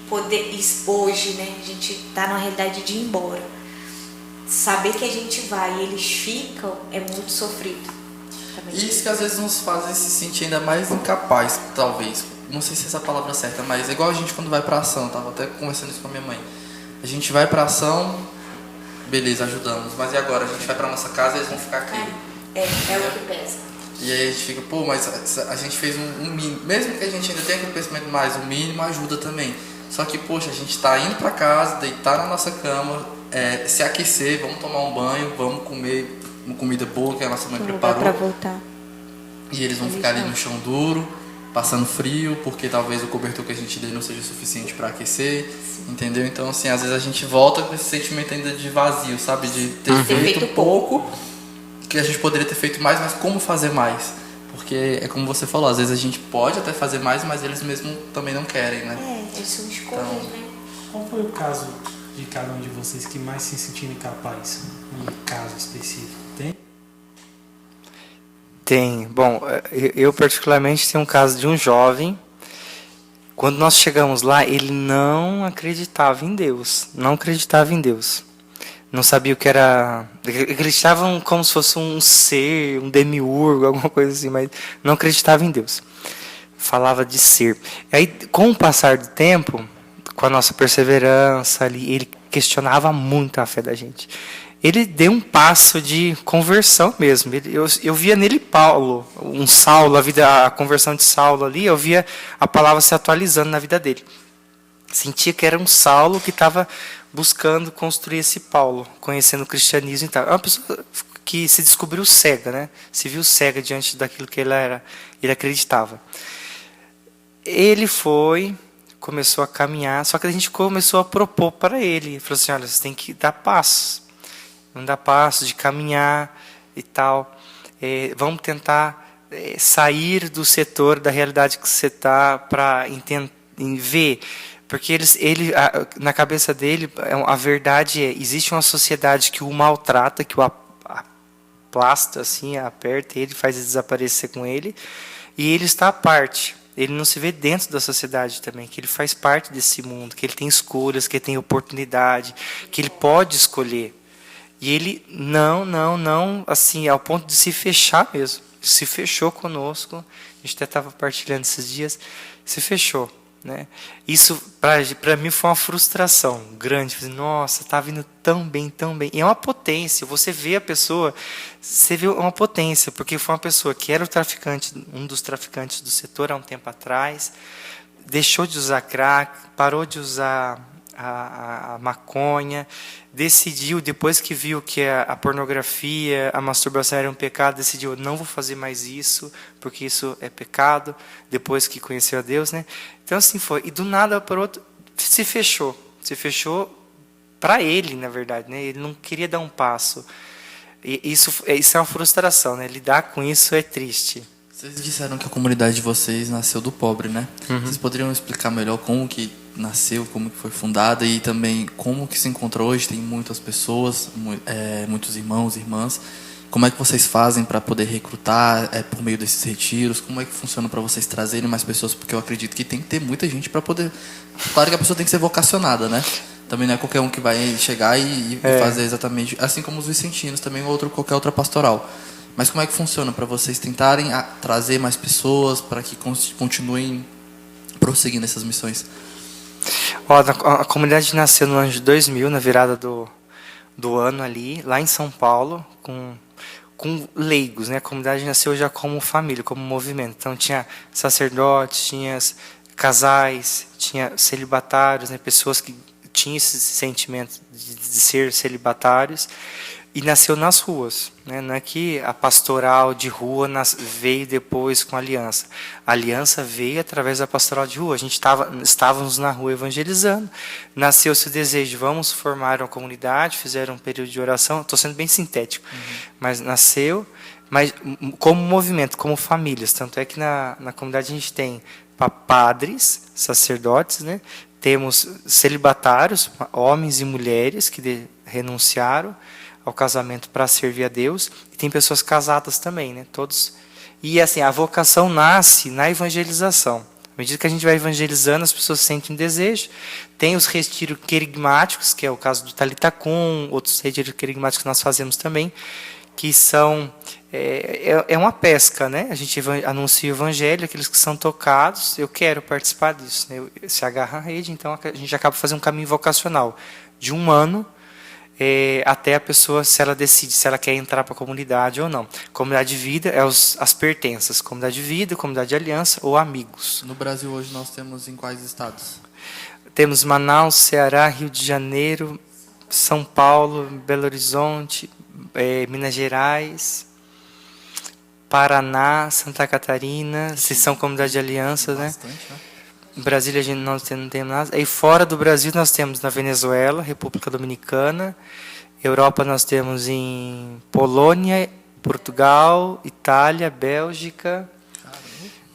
hoje, né, a gente está numa realidade de ir embora. Saber que a gente vai e eles ficam é muito sofrido. Também. Isso que às vezes nos faz se sentir ainda mais incapaz, talvez. Não sei se essa palavra é certa, mas é igual a gente quando vai pra ação. Tava até conversando isso com a minha mãe. A gente vai pra ação, beleza, ajudamos. Mas e agora? A gente vai pra nossa casa e eles vão ficar aqui. É o que pesa. E aí a gente fica, pô, mas a gente fez um mínimo. Mesmo que a gente ainda tenha aquele pensamento mais, o mínimo ajuda também. Só que, poxa, a gente tá indo pra casa, deitar na nossa cama, se aquecer, vamos tomar um banho, vamos comer uma comida boa que a nossa mãe preparou. Pra voltar. E eles vão ficar ali no chão duro, passando frio, porque talvez o cobertor que a gente dê não seja suficiente para aquecer, entendeu? Então, assim, às vezes a gente volta com esse sentimento ainda de vazio, sabe? De ter feito pouco, que a gente poderia ter feito mais, mas como fazer mais? Porque é como você falou, às vezes a gente pode até fazer mais, mas eles mesmos também não querem, né? Eles são escolhas, né? Qual foi o caso de cada um de vocês que mais se sentiram incapaz? Um caso específico, tem? Tem. Bom, eu particularmente tenho um caso de um jovem. Quando nós chegamos lá, ele não acreditava em Deus. Não acreditava em Deus. Não sabia o que era. Acreditavam como se fosse um ser, um demiurgo, alguma coisa assim, mas não acreditava em Deus. Falava de ser. Aí, com o passar do tempo, com a nossa perseverança ali, ele questionava muito a fé da gente. Ele deu um passo de conversão mesmo. Eu via nele Paulo, um Saulo, a conversão de Saulo ali, eu via a palavra se atualizando na vida dele. Sentia que era um Saulo que estava buscando construir esse Paulo, conhecendo o cristianismo e tal. É uma pessoa que se descobriu cega, né? Se viu cega diante daquilo que ele era, ele acreditava. Ele começou a caminhar, só que a gente começou a propor para ele. Ele falou assim, olha, você tem que dar passos. Não dá passos de caminhar e tal. Vamos tentar sair do setor, da realidade que você está, para ver. Porque na cabeça dele, a verdade existe uma sociedade que o maltrata, que o aplasta, assim, aperta ele, faz desaparecer com ele, e ele está à parte. Ele não se vê dentro da sociedade também, que ele faz parte desse mundo, que ele tem escolhas, que ele tem oportunidade, que ele pode escolher. E ele, não, assim, ao ponto de se fechar mesmo. Se fechou conosco. A gente até estava partilhando esses dias. Se fechou, né? Isso, para mim, foi uma frustração grande. Nossa, está vindo tão bem, tão bem. E é uma potência. Você vê a pessoa, você vê uma potência. Porque foi uma pessoa que era um dos traficantes do setor há um tempo atrás. Deixou de usar crack, parou de usar a maconha, decidiu, depois que viu que a pornografia, a masturbação era um pecado, decidiu, não vou fazer mais isso, porque isso é pecado, depois que conheceu a Deus, né? Então assim foi, e do nada para o outro, se fechou para ele, na verdade, né? Ele não queria dar um passo, e isso é uma frustração, né? Lidar com isso é triste. Vocês disseram que a comunidade de vocês nasceu do pobre, né? Uhum. Vocês poderiam explicar melhor como que nasceu, como que foi fundada e também como que se encontrou hoje? Tem muitas pessoas, muitos irmãos, irmãs. Como é que vocês fazem para poder recrutar por meio desses retiros? Como é que funciona para vocês trazerem mais pessoas? Porque eu acredito que tem que ter muita gente para poder... Claro que a pessoa tem que ser vocacionada, né? Também não é qualquer um que vai chegar e fazer exatamente... Assim como os vicentinos, também qualquer outra pastoral. Mas como é que funciona para vocês tentarem trazer mais pessoas para que continuem prosseguindo essas missões? A comunidade nasceu no ano de 2000, na virada do ano ali, lá em São Paulo, com leigos, né? A comunidade nasceu já como família, como movimento. Então tinha sacerdotes, tinha casais, tinha celibatários, né? Pessoas que tinham esse sentimento de ser celibatários. E nasceu nas ruas, né? Não é que a pastoral de rua veio depois com a aliança. A aliança veio através da pastoral de rua. A gente estávamos na rua evangelizando. Nasceu esse desejo, vamos formar uma comunidade, fizeram um período de oração. Estou sendo bem sintético, mas nasceu, mas como movimento, como famílias. Tanto é que na comunidade a gente tem padres, sacerdotes, né? Temos celibatários, homens e mulheres que renunciaram ao casamento para servir a Deus, e tem pessoas casadas também, né? Todos. E assim, a vocação nasce na evangelização. À medida que a gente vai evangelizando, as pessoas sentem desejo. Tem os retiros querigmáticos, que é o caso do Talitha Kum, outros retiros querigmáticos que nós fazemos também, que são uma pesca, né? A gente anuncia o evangelho, aqueles que são tocados, eu quero participar disso, né? Se agarra a rede, então a gente acaba fazendo um caminho vocacional de 1 ano, até a pessoa, se ela decide se ela quer entrar para a comunidade ou não. Comunidade de vida é as pertenças, comunidade de vida, comunidade de aliança ou amigos. No Brasil hoje nós temos em quais estados? Temos Manaus, Ceará, Rio de Janeiro, São Paulo, Belo Horizonte, Minas Gerais, Paraná, Santa Catarina, se são comunidade de aliança, bastante, né? Em Brasília a gente não tem nada. Aí fora do Brasil nós temos na Venezuela, República Dominicana, Europa nós temos em Polônia, Portugal, Itália, Bélgica. Caramba.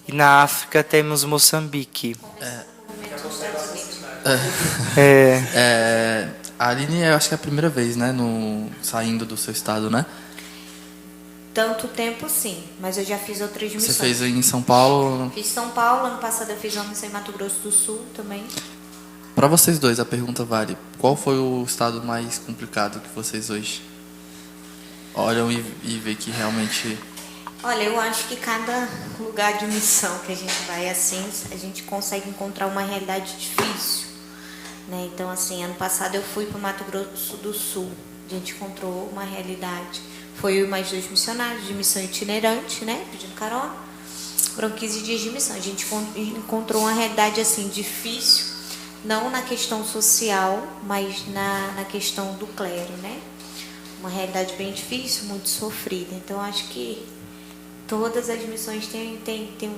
E na África temos Moçambique. A Aline, eu acho que é a primeira vez, né, saindo do seu estado, né? Tanto tempo, sim, mas eu já fiz outras missões. Você fez em São Paulo? Fiz São Paulo, ano passado eu fiz uma missão em Mato Grosso do Sul também. Para vocês dois, a pergunta vale: qual foi o estado mais complicado que vocês hoje olham e vê que realmente... Olha, eu acho que cada lugar de missão que a gente vai assim, a gente consegue encontrar uma realidade difícil, né? Então, assim, ano passado eu fui para o Mato Grosso do Sul, a gente encontrou uma realidade. Foi eu e mais 2 missionários de missão itinerante, né? Pedindo carona. Foram 15 dias de missão. A gente encontrou uma realidade assim difícil, não na questão social, mas na questão do clero, né? Uma realidade bem difícil, muito sofrida. Então, acho que todas as missões têm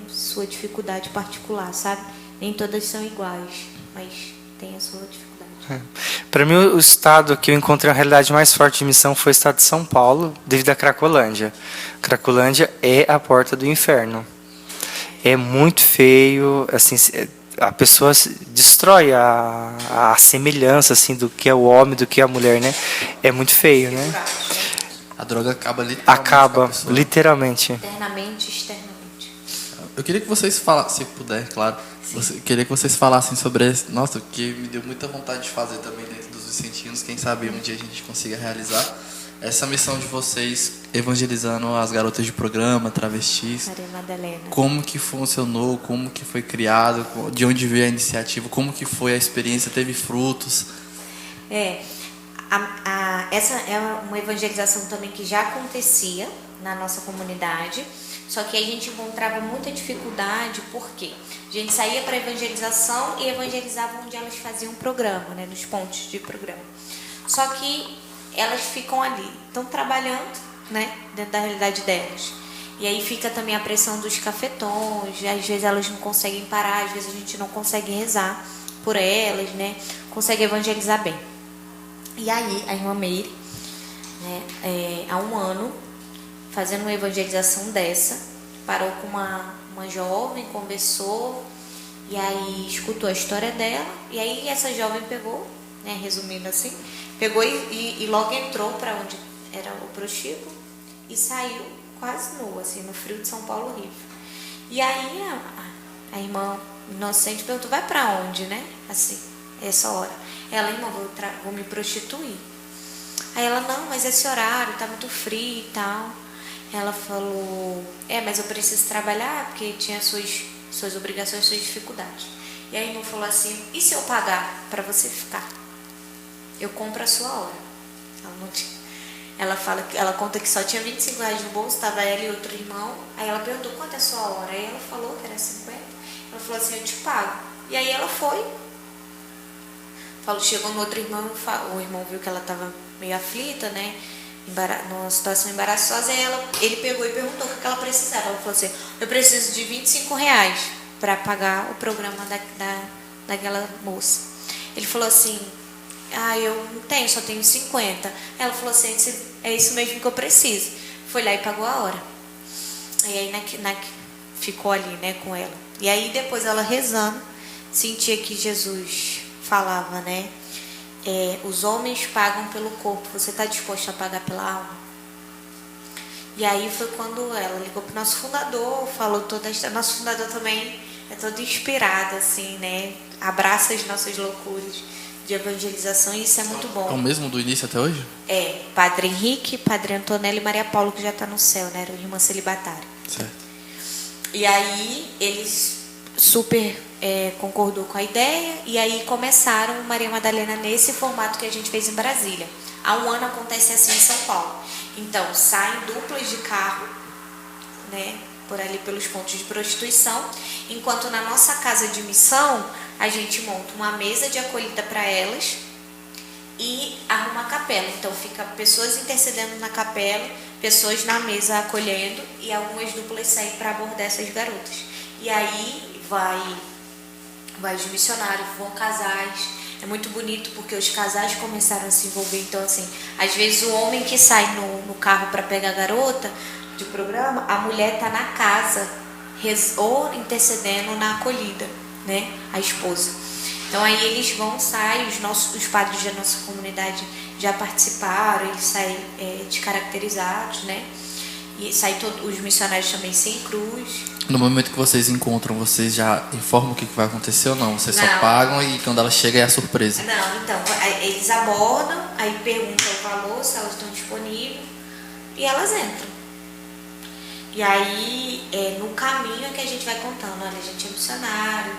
sua dificuldade particular, sabe? Nem todas são iguais, mas tem a sua dificuldade. Para mim, o estado que eu encontrei a realidade mais forte de missão foi o estado de São Paulo, devido à Cracolândia. Cracolândia é a porta do inferno. É muito feio, assim, a pessoa destrói a semelhança assim do que é o homem, do que é a mulher, né? É muito feio, né? A droga acaba literalmente. Acaba literalmente. Internamente, externamente. Eu queria que vocês falassem, se puder, claro. Queria que vocês falassem sobre esse. Nossa, que me deu muita vontade de fazer também dentro dos Vicentinos. Quem sabe um dia a gente consiga realizar essa missão de vocês evangelizando as garotas de programa, travestis. Maria Madalena. Como que funcionou, como que foi criado, de onde veio a iniciativa, como que foi a experiência, teve frutos? Essa é uma evangelização também que já acontecia na nossa comunidade, só que a gente encontrava muita dificuldade, porque a gente saía para evangelização e evangelizava onde elas faziam programa, né, nos pontos de programa. Só que elas ficam ali, estão trabalhando, né, dentro da realidade delas. E aí fica também a pressão dos cafetões, às vezes elas não conseguem parar, às vezes a gente não consegue rezar por elas, né, consegue evangelizar bem. E aí a irmã Meire, né, há 1 ano, fazendo uma evangelização dessa, parou com uma jovem, conversou, e aí escutou a história dela, e aí essa jovem pegou, né, resumindo assim, pegou e logo entrou para onde era o prostíbulo e saiu quase nua, assim, no frio de São Paulo horrível. E aí a irmã inocente perguntou: vai para onde, né? Assim, essa hora. Ela: irmã, vou me prostituir. Aí ela: não, mas esse horário tá muito frio e tal. Ela falou: mas eu preciso trabalhar porque tinha suas obrigações, suas dificuldades. E a irmã falou assim: e se eu pagar para você ficar? Eu compro a sua hora. Ela conta que só tinha R$25 no bolso, estava ela e outro irmão. Aí ela perguntou: quanto é a sua hora? Aí ela falou que era 50. Ela falou assim: eu te pago. E aí ela foi. Chegou no outro irmão, o irmão viu que ela estava meio aflita, né? numa situação embaraçosa, e ele pegou e perguntou o que ela precisava. Ela falou assim: eu preciso de R$ 25 para pagar o programa daquela moça. Ele falou assim: eu não tenho, só tenho 50. Ela falou assim: é isso mesmo que eu preciso. Foi lá e pagou a hora. E aí ficou ali, né, com ela. E aí depois ela rezando, sentia que Jesus falava, né? Os homens pagam pelo corpo, você está disposto a pagar pela alma? E aí foi quando ela ligou para o nosso fundador, falou toda a história. Nosso fundador também é todo inspirado, assim, né? Abraça as nossas loucuras de evangelização, e isso é muito bom. É o mesmo do início até hoje? Padre Henrique, Padre Antonello e Maria Paula, que já está no céu, né? Era irmã celibatária. Certo. E aí eles super concordou com a ideia, e aí começaram o Maria Madalena nesse formato que a gente fez em Brasília. Há um ano acontece assim em São Paulo. Então, saem duplas de carro, né, por ali pelos pontos de prostituição, enquanto na nossa casa de missão a gente monta uma mesa de acolhida para elas e arruma a capela. Então fica pessoas intercedendo na capela, pessoas na mesa acolhendo, e algumas duplas saem para abordar essas garotas. E aí vai os missionários, vão casais. É muito bonito porque os casais começaram a se envolver. Então, assim, às vezes o homem que sai no carro para pegar a garota de programa, a mulher está na casa ou intercedendo na acolhida, né? A esposa. Então aí eles saem, os padres da nossa comunidade já participaram, eles saem descaracterizados, né? E saem os missionários também sem cruz. No momento que vocês encontram, vocês já informam o que vai acontecer ou não? Vocês só Não. pagam e quando ela chega é a surpresa? Não, então, eles abordam, aí perguntam o valor, se elas estão disponíveis, e elas entram. E aí, no caminho é que a gente vai contando: olha, a gente é missionário,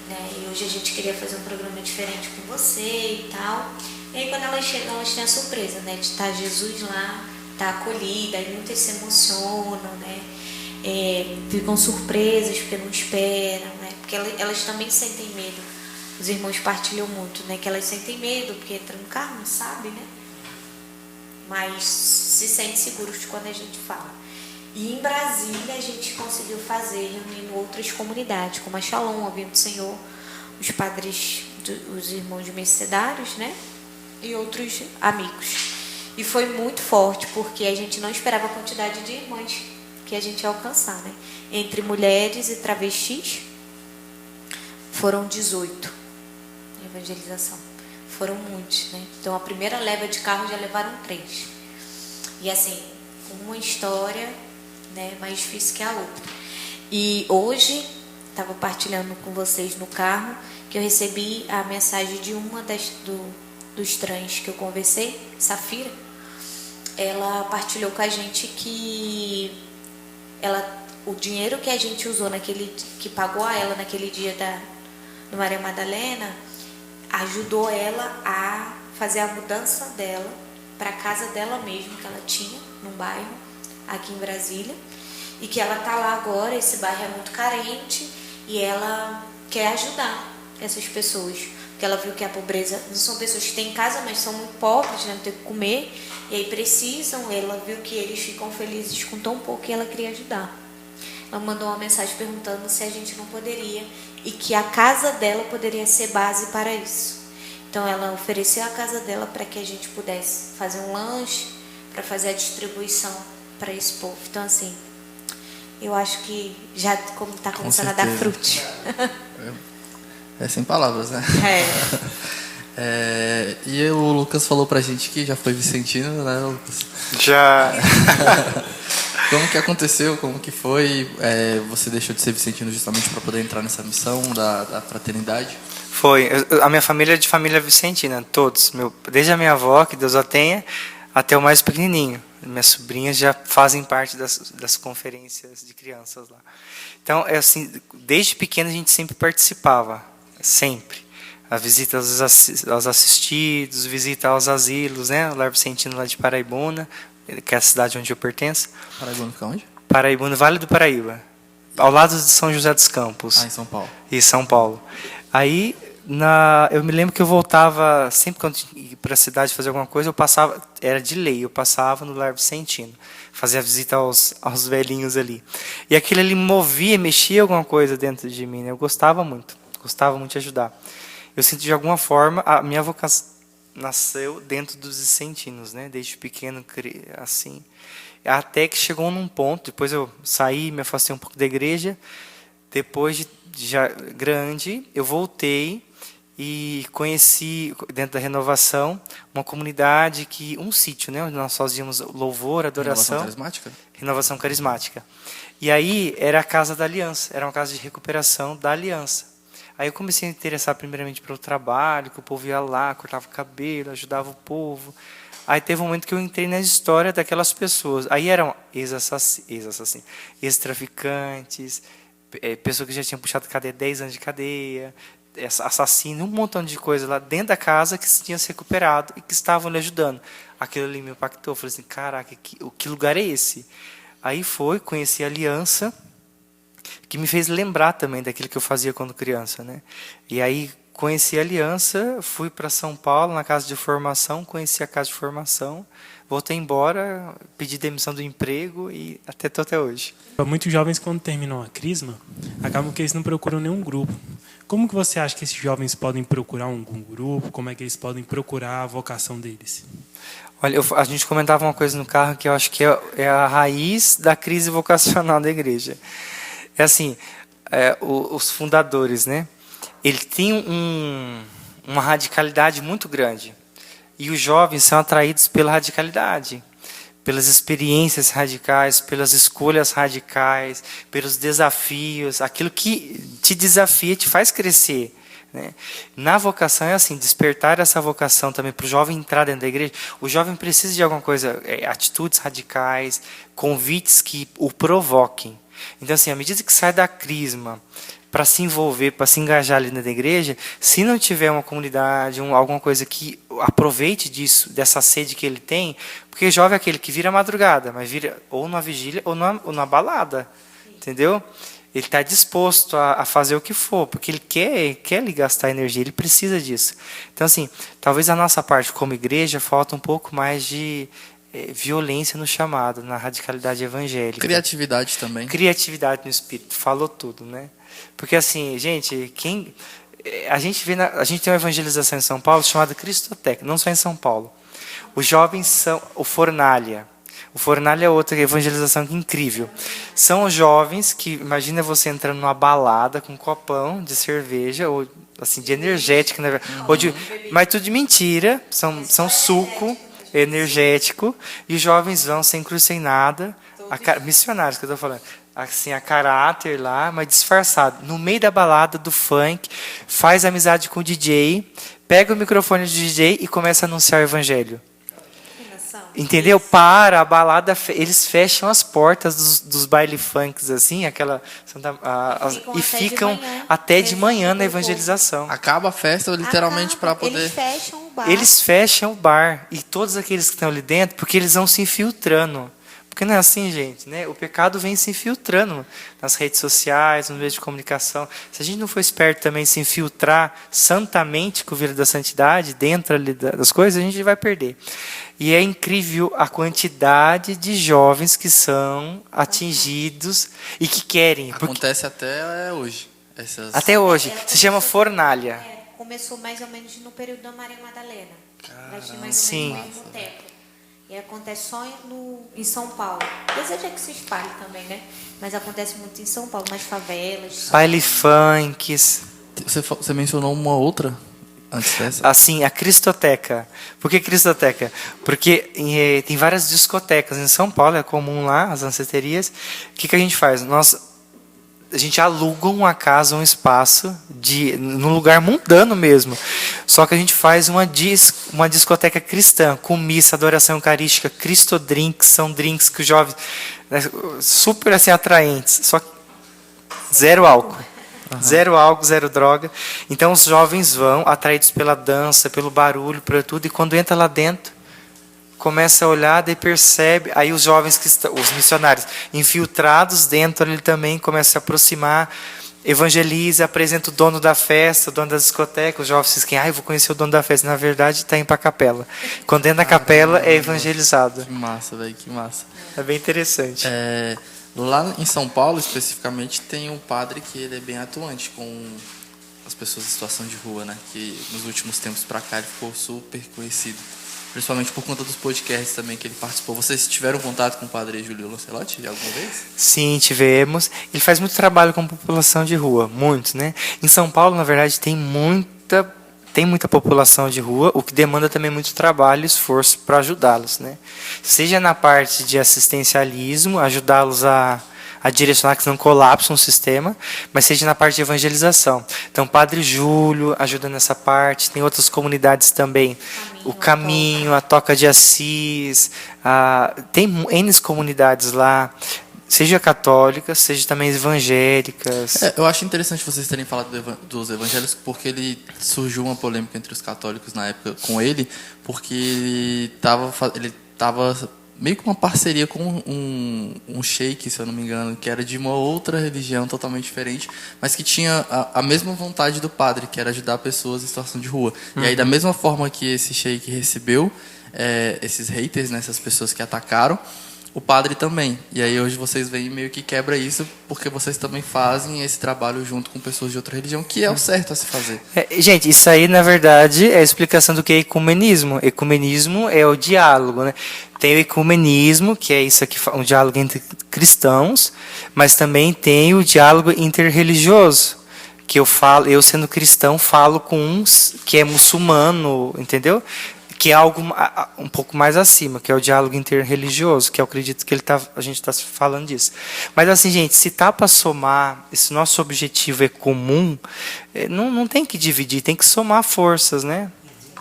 né, e hoje a gente queria fazer um programa diferente com você e tal. E aí quando elas chegam, elas têm a surpresa, né, de estar Jesus lá, estar acolhida, aí muitas se emocionam, né, ficam surpresas porque não esperam, né, porque elas também sentem medo. Os irmãos partilham muito, né, que elas sentem medo porque entra no carro, não sabe, né, mas se sentem seguros quando a gente fala. E em Brasília a gente conseguiu fazer, reunindo outras comunidades, como a Shalom, a Vinho do Senhor, os padres, os irmãos mercedários, né? E outros amigos. E foi muito forte, porque a gente não esperava a quantidade de irmãs que a gente ia alcançar, né? Entre mulheres e travestis, foram 18 em evangelização. Foram muitos, né? Então a primeira leva de carro já levaram 3. E assim, uma história, né, mais difícil que a outra. E hoje estava partilhando com vocês no carro que eu recebi a mensagem de uma dos trans que eu conversei, Safira. Ela partilhou com a gente que o dinheiro que a gente usou que pagou a ela naquele dia do Maria Madalena ajudou ela a fazer a mudança dela para a casa dela mesma, que ela tinha num bairro aqui em Brasília, e que ela está lá agora. Esse bairro é muito carente e ela quer ajudar essas pessoas, porque ela viu que a pobreza não são pessoas que têm casa, mas são muito pobres, né, não tem o que comer, e aí precisam. Ela viu que eles ficam felizes com tão pouco e ela queria ajudar. Ela mandou uma mensagem perguntando se a gente não poderia, e que a casa dela poderia ser base para isso. Então ela ofereceu a casa dela para que a gente pudesse fazer um lanche, para fazer a distribuição para esse povo. Então, assim, eu acho que já está começando a dar frutos. Sem palavras, né? E o Lucas falou pra gente que já foi vicentino, né, Lucas? Já. Como que aconteceu? Como que foi? Você deixou de ser vicentino justamente para poder entrar nessa missão da fraternidade? Foi. A minha família é de família vicentina, todos. Desde a minha avó, que Deus a tenha, até o mais pequenininho. Minhas sobrinhas já fazem parte das conferências de crianças lá. Então, assim, desde pequeno a gente sempre participava, sempre. A visita aos assistidos, visita aos asilos, né? O Lar Vicentino lá de Paraibuna, que é a cidade onde eu pertenço. Paraibuna fica onde? Paraibuna, Vale do Paraíba, ao lado de São José dos Campos. Em São Paulo. E São Paulo. Aí, Eu me lembro que eu voltava, sempre quando ia para a cidade fazer alguma coisa, eu passava, era de lei, eu passava no Lar Vicentino, fazia visita aos velhinhos ali. E aquilo ali movia, mexia alguma coisa dentro de mim, né? Eu gostava muito de ajudar. Eu sinto de alguma forma, a minha vocação nasceu dentro dos vicentinos, né? Desde pequeno, assim. Até que chegou num ponto, depois eu saí, me afastei um pouco da igreja, depois de já grande, eu voltei e conheci, dentro da renovação, uma comunidade, um sítio, né, onde nós fazíamos louvor, adoração. Renovação carismática? Renovação carismática. E aí era a Casa da Aliança, era uma casa de recuperação da Aliança. Aí eu comecei a me interessar primeiramente pelo trabalho, que o povo ia lá, cortava o cabelo, ajudava o povo. Aí teve um momento que eu entrei na história daquelas pessoas. Aí eram ex-assassinos, ex-traficantes, pessoas que já tinham puxado cadeia, 10 anos de cadeia, assassino, um montão de coisa lá dentro da casa que se tinha se recuperado e que estavam lhe ajudando. Aquilo ali me impactou. Eu falei assim, caraca, que lugar é esse? Aí conheci a Aliança, que me fez lembrar também daquilo que eu fazia quando criança, né? E aí conheci a Aliança, fui para São Paulo, na casa de formação, conheci a casa de formação, voltei embora, pedi demissão do emprego e estou até hoje. Muitos jovens, quando terminam a crisma, acabam que eles não procuram nenhum grupo. Como que você acha que esses jovens podem procurar um grupo? Como é que eles podem procurar a vocação deles? Olha, a gente comentava uma coisa no carro que eu acho que é a raiz da crise vocacional da igreja. É assim, os fundadores, né? Ele tem uma radicalidade muito grande. E os jovens são atraídos pela radicalidade, pelas experiências radicais, pelas escolhas radicais, pelos desafios, aquilo que te desafia, te faz crescer, né? Na vocação é assim, despertar essa vocação também para o jovem entrar dentro da igreja. O jovem precisa de alguma coisa, atitudes radicais, convites que o provoquem. Então, assim, à medida que sai da crisma para se envolver, para se engajar ali dentro da igreja, se não tiver uma comunidade, alguma coisa que aproveite disso, dessa sede que ele tem, porque jovem é aquele que vira madrugada, mas vira ou numa vigília ou numa balada, entendeu? Ele está disposto a fazer o que for, porque ele quer lhe gastar energia, ele precisa disso. Então, assim, talvez a nossa parte como igreja falta um pouco mais de violência no chamado, na radicalidade evangélica. Criatividade também. Criatividade no espírito, falou tudo, né? Porque assim, gente, a gente tem uma evangelização em São Paulo chamada Cristoteca, não só em São Paulo. Os jovens são o Fornalha. O Fornalha é outra evangelização incrível. São os jovens que, imagina você entrando numa balada com um copão de cerveja ou assim de energética, né? Mas tudo de mentira, são suco energético, e os jovens vão sem cruz, sem nada, missionários que eu estou falando, assim, a caráter lá, mas disfarçado, no meio da balada do funk, faz amizade com o DJ, pega o microfone do DJ e começa a anunciar o evangelho. Entendeu? Para a balada, eles fecham as portas dos baile funks, assim, e ficam até de manhã na evangelização. Acaba a festa literalmente para poder. Eles fecham o bar. E todos aqueles que estão ali dentro, porque eles vão se infiltrando. Porque não é assim, gente, né? O pecado vem se infiltrando nas redes sociais, nos meios de comunicação. Se a gente não for esperto também se infiltrar santamente com o vírus da santidade, dentro ali das coisas, a gente vai perder. E é incrível a quantidade de jovens que são atingidos e que querem. Acontece até hoje. Até hoje. Se chama fornalha. Começou mais ou menos no período da Maria Madalena. Mais ou menos sim. no mesmo tempo. E acontece só em São Paulo. Deseja que se espalhe também, né? Mas acontece muito em São Paulo, nas favelas. Baile funks. Você mencionou uma outra antes dessa? Assim, a Cristoteca. Por que Cristoteca? Porque tem várias discotecas em São Paulo, é comum lá, as danceterias. O que a gente faz? A gente aluga uma casa, um espaço, num lugar mundano mesmo. Só que a gente faz uma discoteca cristã, com missa, adoração eucarística, Cristodrinks, são drinks que os jovens, né, super assim, atraentes, só que zero álcool. Uhum. Zero álcool, zero droga. Então os jovens vão, atraídos pela dança, pelo barulho, por tudo, e quando entra lá dentro, começa a olhar, daí percebe, aí os jovens os missionários infiltrados dentro ali também começam a se aproximar, evangeliza, apresenta o dono da festa, o dono da discoteca, os jovens dizem, eu vou conhecer o dono da festa. Na verdade, está indo para a capela. Quando entra na capela, é evangelizado. Que massa, velho, que massa. É bem interessante. Lá em São Paulo, especificamente, tem um padre que ele é bem atuante com as pessoas em situação de rua, né? Que nos últimos tempos para cá ele ficou super conhecido. Principalmente por conta dos podcasts também que ele participou. Vocês tiveram contato com o padre Júlio Lancelotti alguma vez? Sim, tivemos. Ele faz muito trabalho com a população de rua, muitos, né? Em São Paulo, na verdade, tem muita população de rua, o que demanda também muito trabalho e esforço para ajudá-los, né? Seja na parte de assistencialismo, ajudá-los a direcionar que não colapsam o sistema, mas seja na parte de evangelização. Então, Padre Júlio ajuda nessa parte, tem outras comunidades também, o Caminho, a Toca de Assis, tem N comunidades lá, seja católicas, seja também evangélicas. Eu acho interessante vocês terem falado dos evangélicos, porque ele surgiu uma polêmica entre os católicos na época com ele, porque ele estava meio que uma parceria com um sheik, se eu não me engano, que era de uma outra religião totalmente diferente, mas que tinha a mesma vontade do padre, que era ajudar pessoas em situação de rua. E aí, da mesma forma que esse sheik recebeu esses haters, né, essas pessoas que atacaram, o padre também. E aí hoje vocês veem meio que quebra isso, porque vocês também fazem esse trabalho junto com pessoas de outra religião, que é o certo a se fazer. Gente, isso aí, na verdade, é a explicação do que é ecumenismo. Ecumenismo é o diálogo, né? Tem o ecumenismo, que é isso aqui, um diálogo entre cristãos, mas também tem o diálogo interreligioso, que eu sendo cristão, falo com uns que é muçulmano, entendeu? Que é algo um pouco mais acima, que é o diálogo interreligioso, que eu acredito que a gente está falando disso. Mas assim, gente, se tá para somar, esse nosso objetivo é comum, não tem que dividir, tem que somar forças, né?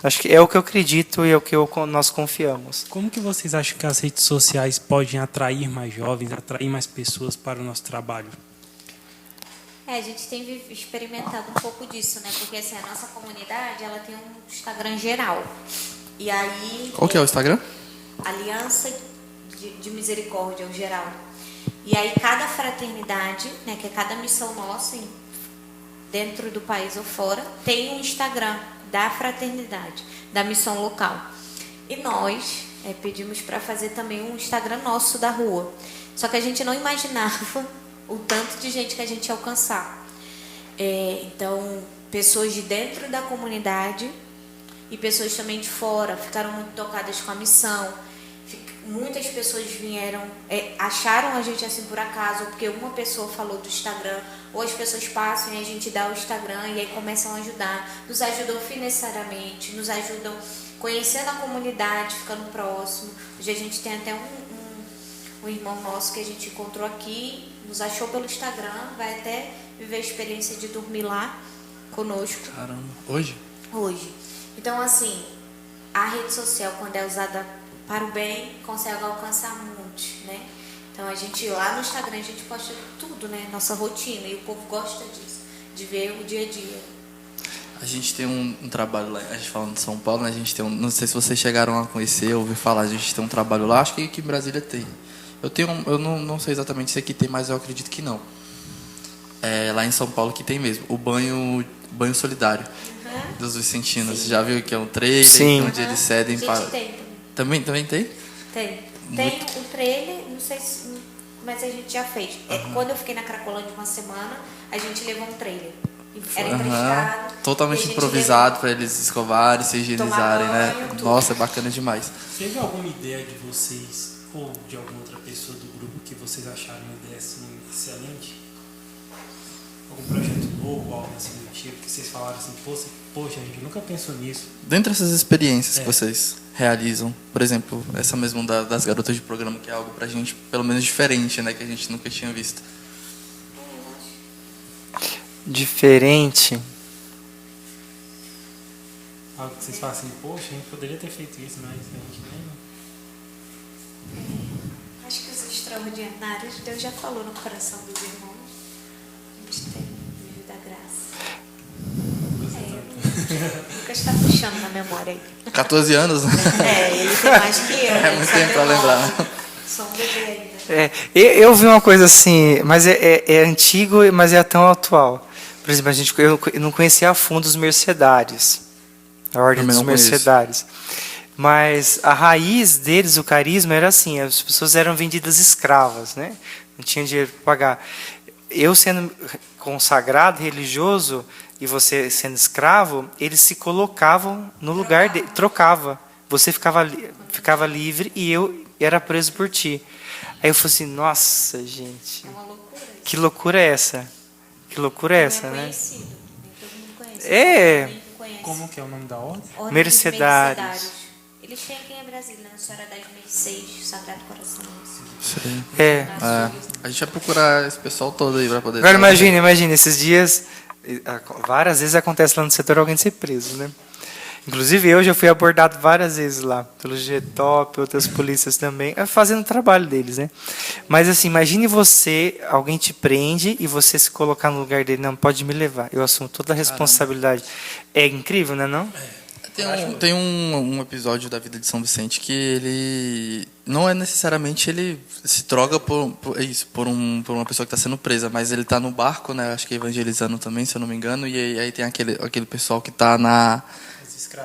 Acho que é o que eu acredito e é o que nós confiamos. Como que vocês acham que as redes sociais podem atrair mais jovens, atrair mais pessoas para o nosso trabalho? A gente tem experimentado um pouco disso, né? Porque assim, a nossa comunidade, ela tem um Instagram geral. E aí... Qual que é o Instagram? Aliança de Misericórdia, o geral. E aí cada fraternidade, né, que é cada missão nossa, dentro do país ou fora, tem um Instagram da fraternidade, da missão local. E nós pedimos para fazer também um Instagram nosso da rua. Só que a gente não imaginava o tanto de gente que a gente ia alcançar. Então, pessoas de dentro da comunidade e pessoas também de fora ficaram muito tocadas com a missão. Muitas pessoas vieram, acharam a gente assim por acaso, porque uma pessoa falou do Instagram, ou as pessoas passam e a gente dá o Instagram e aí começam a ajudar, nos ajudam financeiramente, nos ajudam conhecendo a comunidade, ficando próximo. Hoje a gente tem até um irmão nosso que a gente encontrou aqui, nos achou pelo Instagram, vai até viver a experiência de dormir lá conosco. Caramba, hoje? Hoje. Então, assim, a rede social, quando é usada para o bem, consegue alcançar muitos, né? Então, a gente, lá no Instagram, a gente posta tudo, né? Nossa rotina, e o povo gosta disso, de ver o dia a dia. A gente tem um trabalho lá, a gente falando de São Paulo, né? A gente tem não sei se vocês chegaram a conhecer, ouvir falar, a gente tem um trabalho lá, acho que aqui em Brasília tem. Eu não sei exatamente se aqui tem, mas eu acredito que não. Lá em São Paulo que tem mesmo, o banho solidário dos vicentinos. Sim. Já viu que é um trailer? Sim. Onde eles cedem para... Também tem? Tem. Tem um trailer, não sei se... Mas a gente já fez. Quando eu fiquei na Cracolândia uma semana, a gente levou um trailer. Era emprestado. Totalmente improvisado para eles escovarem, se higienizarem, né? Tudo. Nossa, é bacana demais. Teve alguma ideia de vocês, ou de alguma outra pessoa do grupo, que vocês acharam uma ideia assim, excelente? Algum projeto novo, algo assim do tipo, que vocês falaram assim, poxa, a gente nunca pensou nisso. Dentro dessas experiências que vocês realizam, por exemplo, essa mesmo das garotas de programa, que é algo pra gente, pelo menos diferente, né, que a gente nunca tinha visto. Diferente? Algo que vocês falam assim, poxa, a gente poderia ter feito isso, mas a gente nem... Acho que os extraordinários, Deus já falou no coração dos irmãos. Eles têm livro da graça. Lucas está puxando na memória aí. 14 anos? Ele tem mais que eu. É muito tempo para lembrar. Sou um bebê ainda. Eu vi uma coisa assim, mas é antigo, mas é tão atual. Por exemplo, eu não conhecia a fundo os mercedários, a ordem dos mercedários. Mas a raiz deles, o carisma, era assim: as pessoas eram vendidas escravas, né? Não tinha dinheiro para pagar. Eu sendo consagrado, religioso, e você sendo escravo, eles se colocavam no lugar dele, trocava. Você ficava livre e eu era preso por ti. Aí eu falei assim: nossa, gente, É uma loucura isso. que loucura é essa? Que loucura é essa, né? Conhecido. Nem todo mundo conhece. É. Nem conhece. Como que é o nome da ordem? Ordem Mercedários. dos Mercedários. Eles têm aqui em Brasília, na Senhora das Mercês, Sagrado Coração. Sim. A gente vai procurar esse pessoal todo aí pra poder... Agora imagine, esses dias, várias vezes acontece lá no setor alguém ser preso, né? Inclusive eu já fui abordado várias vezes lá, pelo G-Top, outras polícias também, fazendo o trabalho deles, né? Mas assim, imagine você, alguém te prende e você se colocar no lugar dele: não, pode me levar, eu assumo toda a responsabilidade. É incrível, né, não? Tem um episódio da vida de São Vicente que ele não é necessariamente ele se droga por uma pessoa que está sendo presa, mas ele está no barco, né? Acho que é evangelizando também, se eu não me engano, e aí tem aquele pessoal que está na...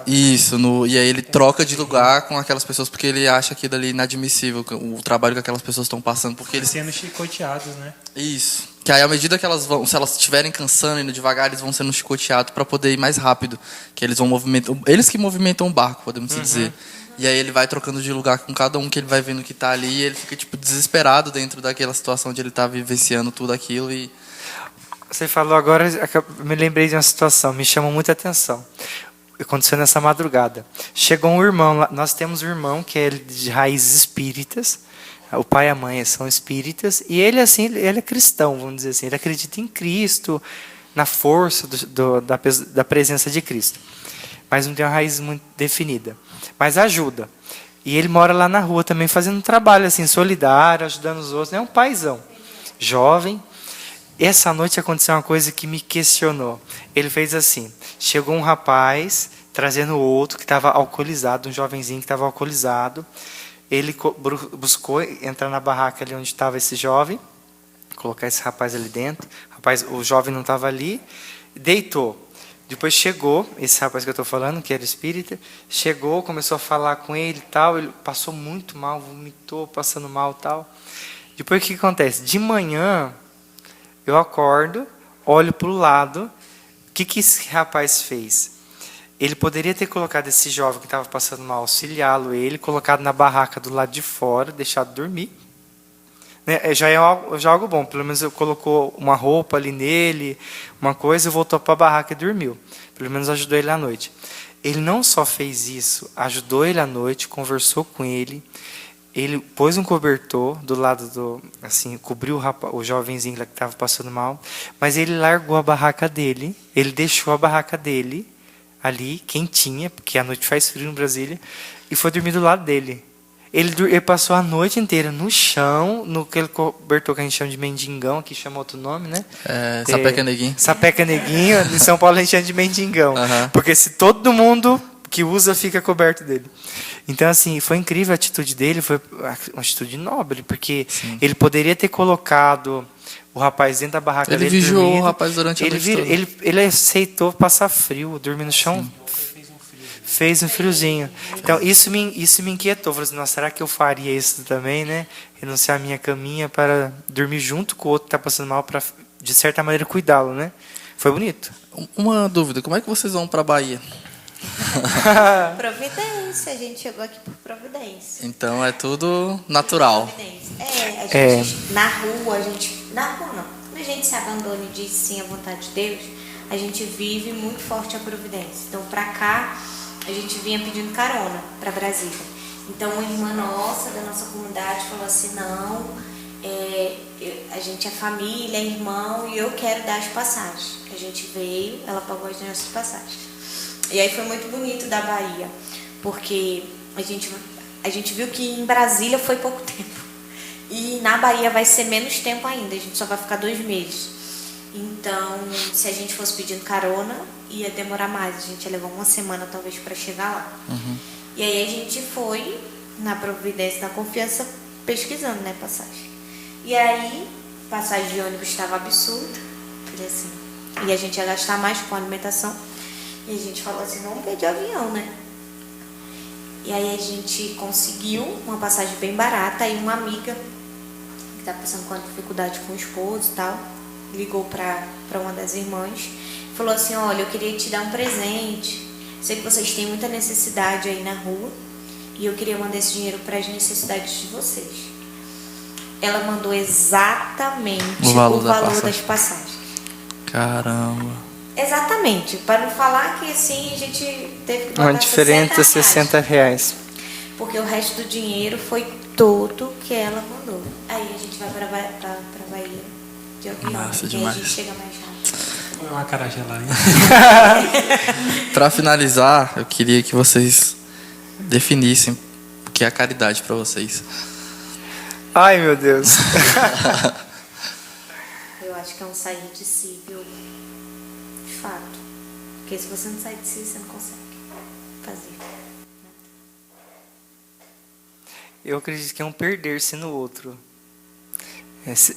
Isso, e aí ele troca de lugar com aquelas pessoas porque ele acha aquilo ali inadmissível, o trabalho que aquelas pessoas estão passando, porque eles... Sendo chicoteados, né? Isso. Que aí, à medida que elas vão, se elas estiverem cansando, indo devagar, eles vão sendo chicoteados para poder ir mais rápido. Que eles vão movimentar, eles que movimentam o barco, podemos dizer. E aí ele vai trocando de lugar com cada um que ele vai vendo que tá ali, e ele fica tipo desesperado dentro daquela situação onde ele tá vivenciando tudo aquilo e... Você falou agora, me lembrei de uma situação, me chamou muita atenção. Aconteceu nessa madrugada. Chegou um irmão, nós temos um irmão que é de raízes espíritas, o pai e a mãe são espíritas, e ele assim, ele é cristão, vamos dizer assim, ele acredita em Cristo, na força da presença de Cristo, mas não tem uma raiz muito definida, mas ajuda. E ele mora lá na rua também, fazendo um trabalho assim, solidário, ajudando os outros, é um paizão, jovem. Essa noite aconteceu uma coisa que me questionou. Ele fez assim: chegou um rapaz trazendo outro que estava alcoolizado, um jovenzinho que estava alcoolizado. Ele buscou entrar na barraca ali onde estava esse jovem, colocar esse rapaz ali dentro. O jovem não estava ali, deitou. Depois chegou esse rapaz que eu estou falando, que era espírita, chegou, começou a falar com ele e tal. Ele passou muito mal, vomitou, passando mal e tal. Depois o que acontece? De manhã eu acordo, olho para o lado, o que esse rapaz fez? Ele poderia ter colocado esse jovem que estava passando mal, auxiliá-lo, colocado na barraca do lado de fora, deixado dormir. Né? Já é algo bom, pelo menos colocou uma roupa ali nele, uma coisa, e voltou para a barraca e dormiu. Pelo menos ajudou ele à noite. Ele não só fez isso, ajudou ele à noite, conversou com ele. Ele pôs um cobertor do lado assim, cobriu o jovenzinho que estava passando mal, mas ele largou a barraca dele, ele deixou a barraca dele ali, quentinha, porque a noite faz frio em Brasília, e foi dormir do lado dele. Ele passou a noite inteira no chão, no aquele cobertor que a gente chama de mendigão, aqui chama outro nome, né? Sapeca Neguinho. Sapeca Neguinho, em São Paulo a gente chama de mendigão, porque se todo mundo que usa fica coberto dele. Então, assim, foi incrível a atitude dele, foi uma atitude nobre, porque ele poderia ter colocado o rapaz dentro da barraca dele. Ele vigiou o rapaz durante a noite toda. Ele aceitou passar frio, dormir no chão. Fez um friozinho. Então, isso me inquietou. Falei assim: nossa, será que eu faria isso também, né? Renunciar à minha caminha para dormir junto com o outro que está passando mal, para, de certa maneira, cuidá-lo, né? Foi bonito. Uma dúvida, como é que vocês vão para a Bahia? Providência, a gente chegou aqui por providência. Então é tudo natural. A gente, na rua não. Quando a gente se abandona e diz sim à vontade de Deus, a gente vive muito forte a providência. Então, para cá, a gente vinha pedindo carona para Brasília. Então, uma irmã nossa, da nossa comunidade, falou assim: não, a gente é família, é irmão, e eu quero dar as passagens. A gente veio, ela pagou as nossas passagens. E aí foi muito bonito da Bahia, porque a gente viu que em Brasília foi pouco tempo. E na Bahia vai ser menos tempo ainda, a gente só vai ficar 2 meses. Então, se a gente fosse pedindo carona, ia demorar mais. A gente ia levar 1 semana talvez para chegar lá. E aí a gente foi, na providência, na confiança, pesquisando, né, passagem. E aí, passagem de ônibus estava absurda. Falei assim, e a gente ia gastar mais com alimentação. E a gente falou assim, vamos pedir avião, né? E aí a gente conseguiu uma passagem bem barata. Aí uma amiga que tá passando com dificuldade com o esposo e tal, ligou para uma das irmãs, falou assim, olha, eu queria te dar um presente. Sei que vocês têm muita necessidade aí na rua e eu queria mandar esse dinheiro para as necessidades de vocês. Ela mandou exatamente o valor das passagens. Caramba. Exatamente, para não falar que assim a gente teve que botar Uma diferença de 60 reais. Porque o resto do dinheiro foi todo que ela mandou. Aí a gente vai para Bahia de avião. Massa e demais. aí a gente chega mais rápido. Foi uma acarajé lá, hein? Para finalizar, eu queria que vocês definissem o que é a caridade para vocês. Ai, meu Deus. Eu acho que é um sair de si, viu? De fato. Porque se você não sair de si, você não consegue fazer. Eu acredito que é um perder-se no outro.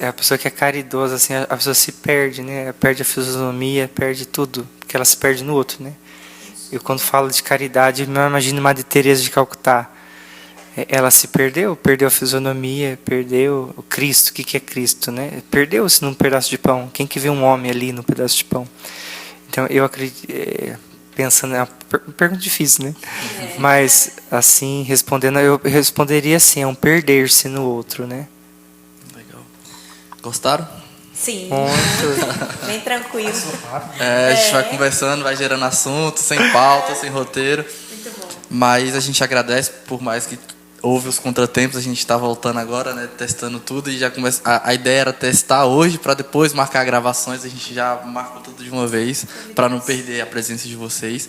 A pessoa que é caridosa, assim, a pessoa se perde, né? Perde a fisionomia, perde tudo, porque ela se perde no outro, né? Eu quando falo de caridade, eu me imagino Madre Teresa de Calcutá. Ela se perdeu a fisionomia, perdeu o Cristo. O que é Cristo, né? Perdeu-se num pedaço de pão. Quem que vê um homem ali no pedaço de pão? Então eu acredito, pensando, é uma pergunta difícil, né? Mas assim, respondendo, eu responderia assim, é um perder-se no outro, né? Legal. Gostaram? Sim. Muito. Bem tranquilo. A gente vai conversando, vai gerando assunto, sem pauta, sem roteiro. Muito bom. Mas a gente agradece, por mais que houve os contratempos, a gente está voltando agora, né, testando tudo e já começa. A ideia era testar hoje para depois marcar gravações. A gente já marcou tudo de uma vez para não perder a presença de vocês.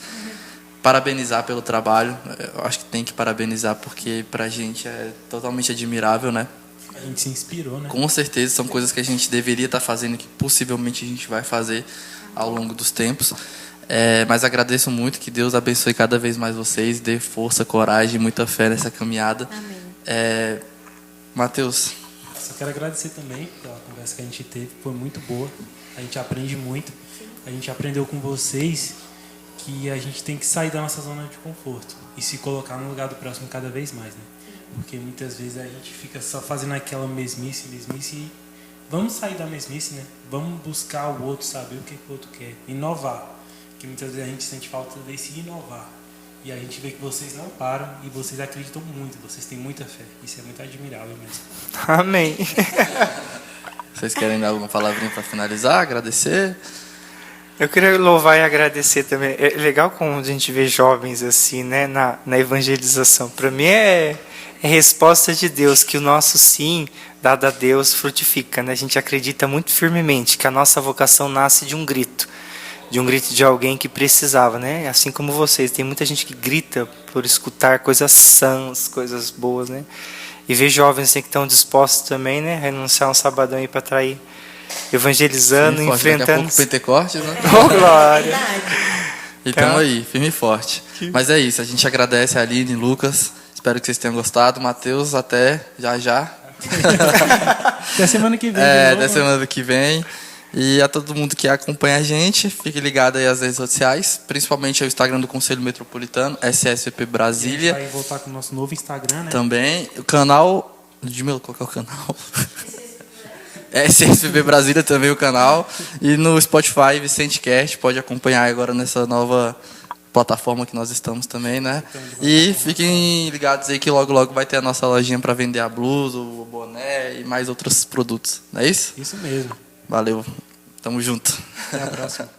Parabenizar pelo trabalho. Eu acho que tem que parabenizar porque para a gente é totalmente admirável, né? A gente se inspirou, né? Com certeza são coisas que a gente deveria estar fazendo e que possivelmente a gente vai fazer ao longo dos tempos. Mas agradeço muito, que Deus abençoe cada vez mais vocês, dê força, coragem, muita fé nessa caminhada. Amém. Matheus. Só quero agradecer também pela conversa que a gente teve, foi muito boa, a gente aprende muito. A gente aprendeu com vocês que a gente tem que sair da nossa zona de conforto e se colocar no lugar do próximo cada vez mais, né? Porque muitas vezes a gente fica só fazendo aquela mesmice e vamos sair da mesmice, né? Vamos buscar o outro, saber o que o outro quer, inovar. Que muitas vezes a gente sente falta desse inovar. E a gente vê que vocês não param e vocês acreditam muito, vocês têm muita fé. Isso é muito admirável mesmo. Amém. Vocês querem dar alguma palavrinha para finalizar, agradecer? Eu queria louvar e agradecer também. É legal como a gente vê jovens assim, né, na evangelização. Para mim é resposta de Deus, que o nosso sim, dado a Deus, frutifica, né? A gente acredita muito firmemente que a nossa vocação nasce de um grito de alguém que precisava, né? Assim como vocês, tem muita gente que grita por escutar coisas sãs, coisas boas, né? E ver jovens assim que estão dispostos também, né? Renunciar um sabadão aí para trair, evangelizando, sim, enfrentando. Daqui a pouco Pentecostes, né? Oh, glória! E estamos aí, firme e forte. Mas é isso, a gente agradece a Aline, Lucas. Espero que vocês tenham gostado. Matheus, até já. Até semana que vem. Até semana que vem. E a todo mundo que acompanha a gente, fique ligado aí às redes sociais, principalmente ao Instagram do Conselho Metropolitano, SSVP Brasília. A gente vai voltar com o nosso novo Instagram, né? Também. O canal. Ludmila, qual que é o canal? SSVP Brasília também o canal. E no Spotify, Vicente Cast, pode acompanhar agora nessa nova plataforma que nós estamos também, né? E fiquem ligados aí que logo vai ter a nossa lojinha para vender a blusa, o boné e mais outros produtos. Não é isso? Isso mesmo. Valeu. Tamo junto. Até a próxima.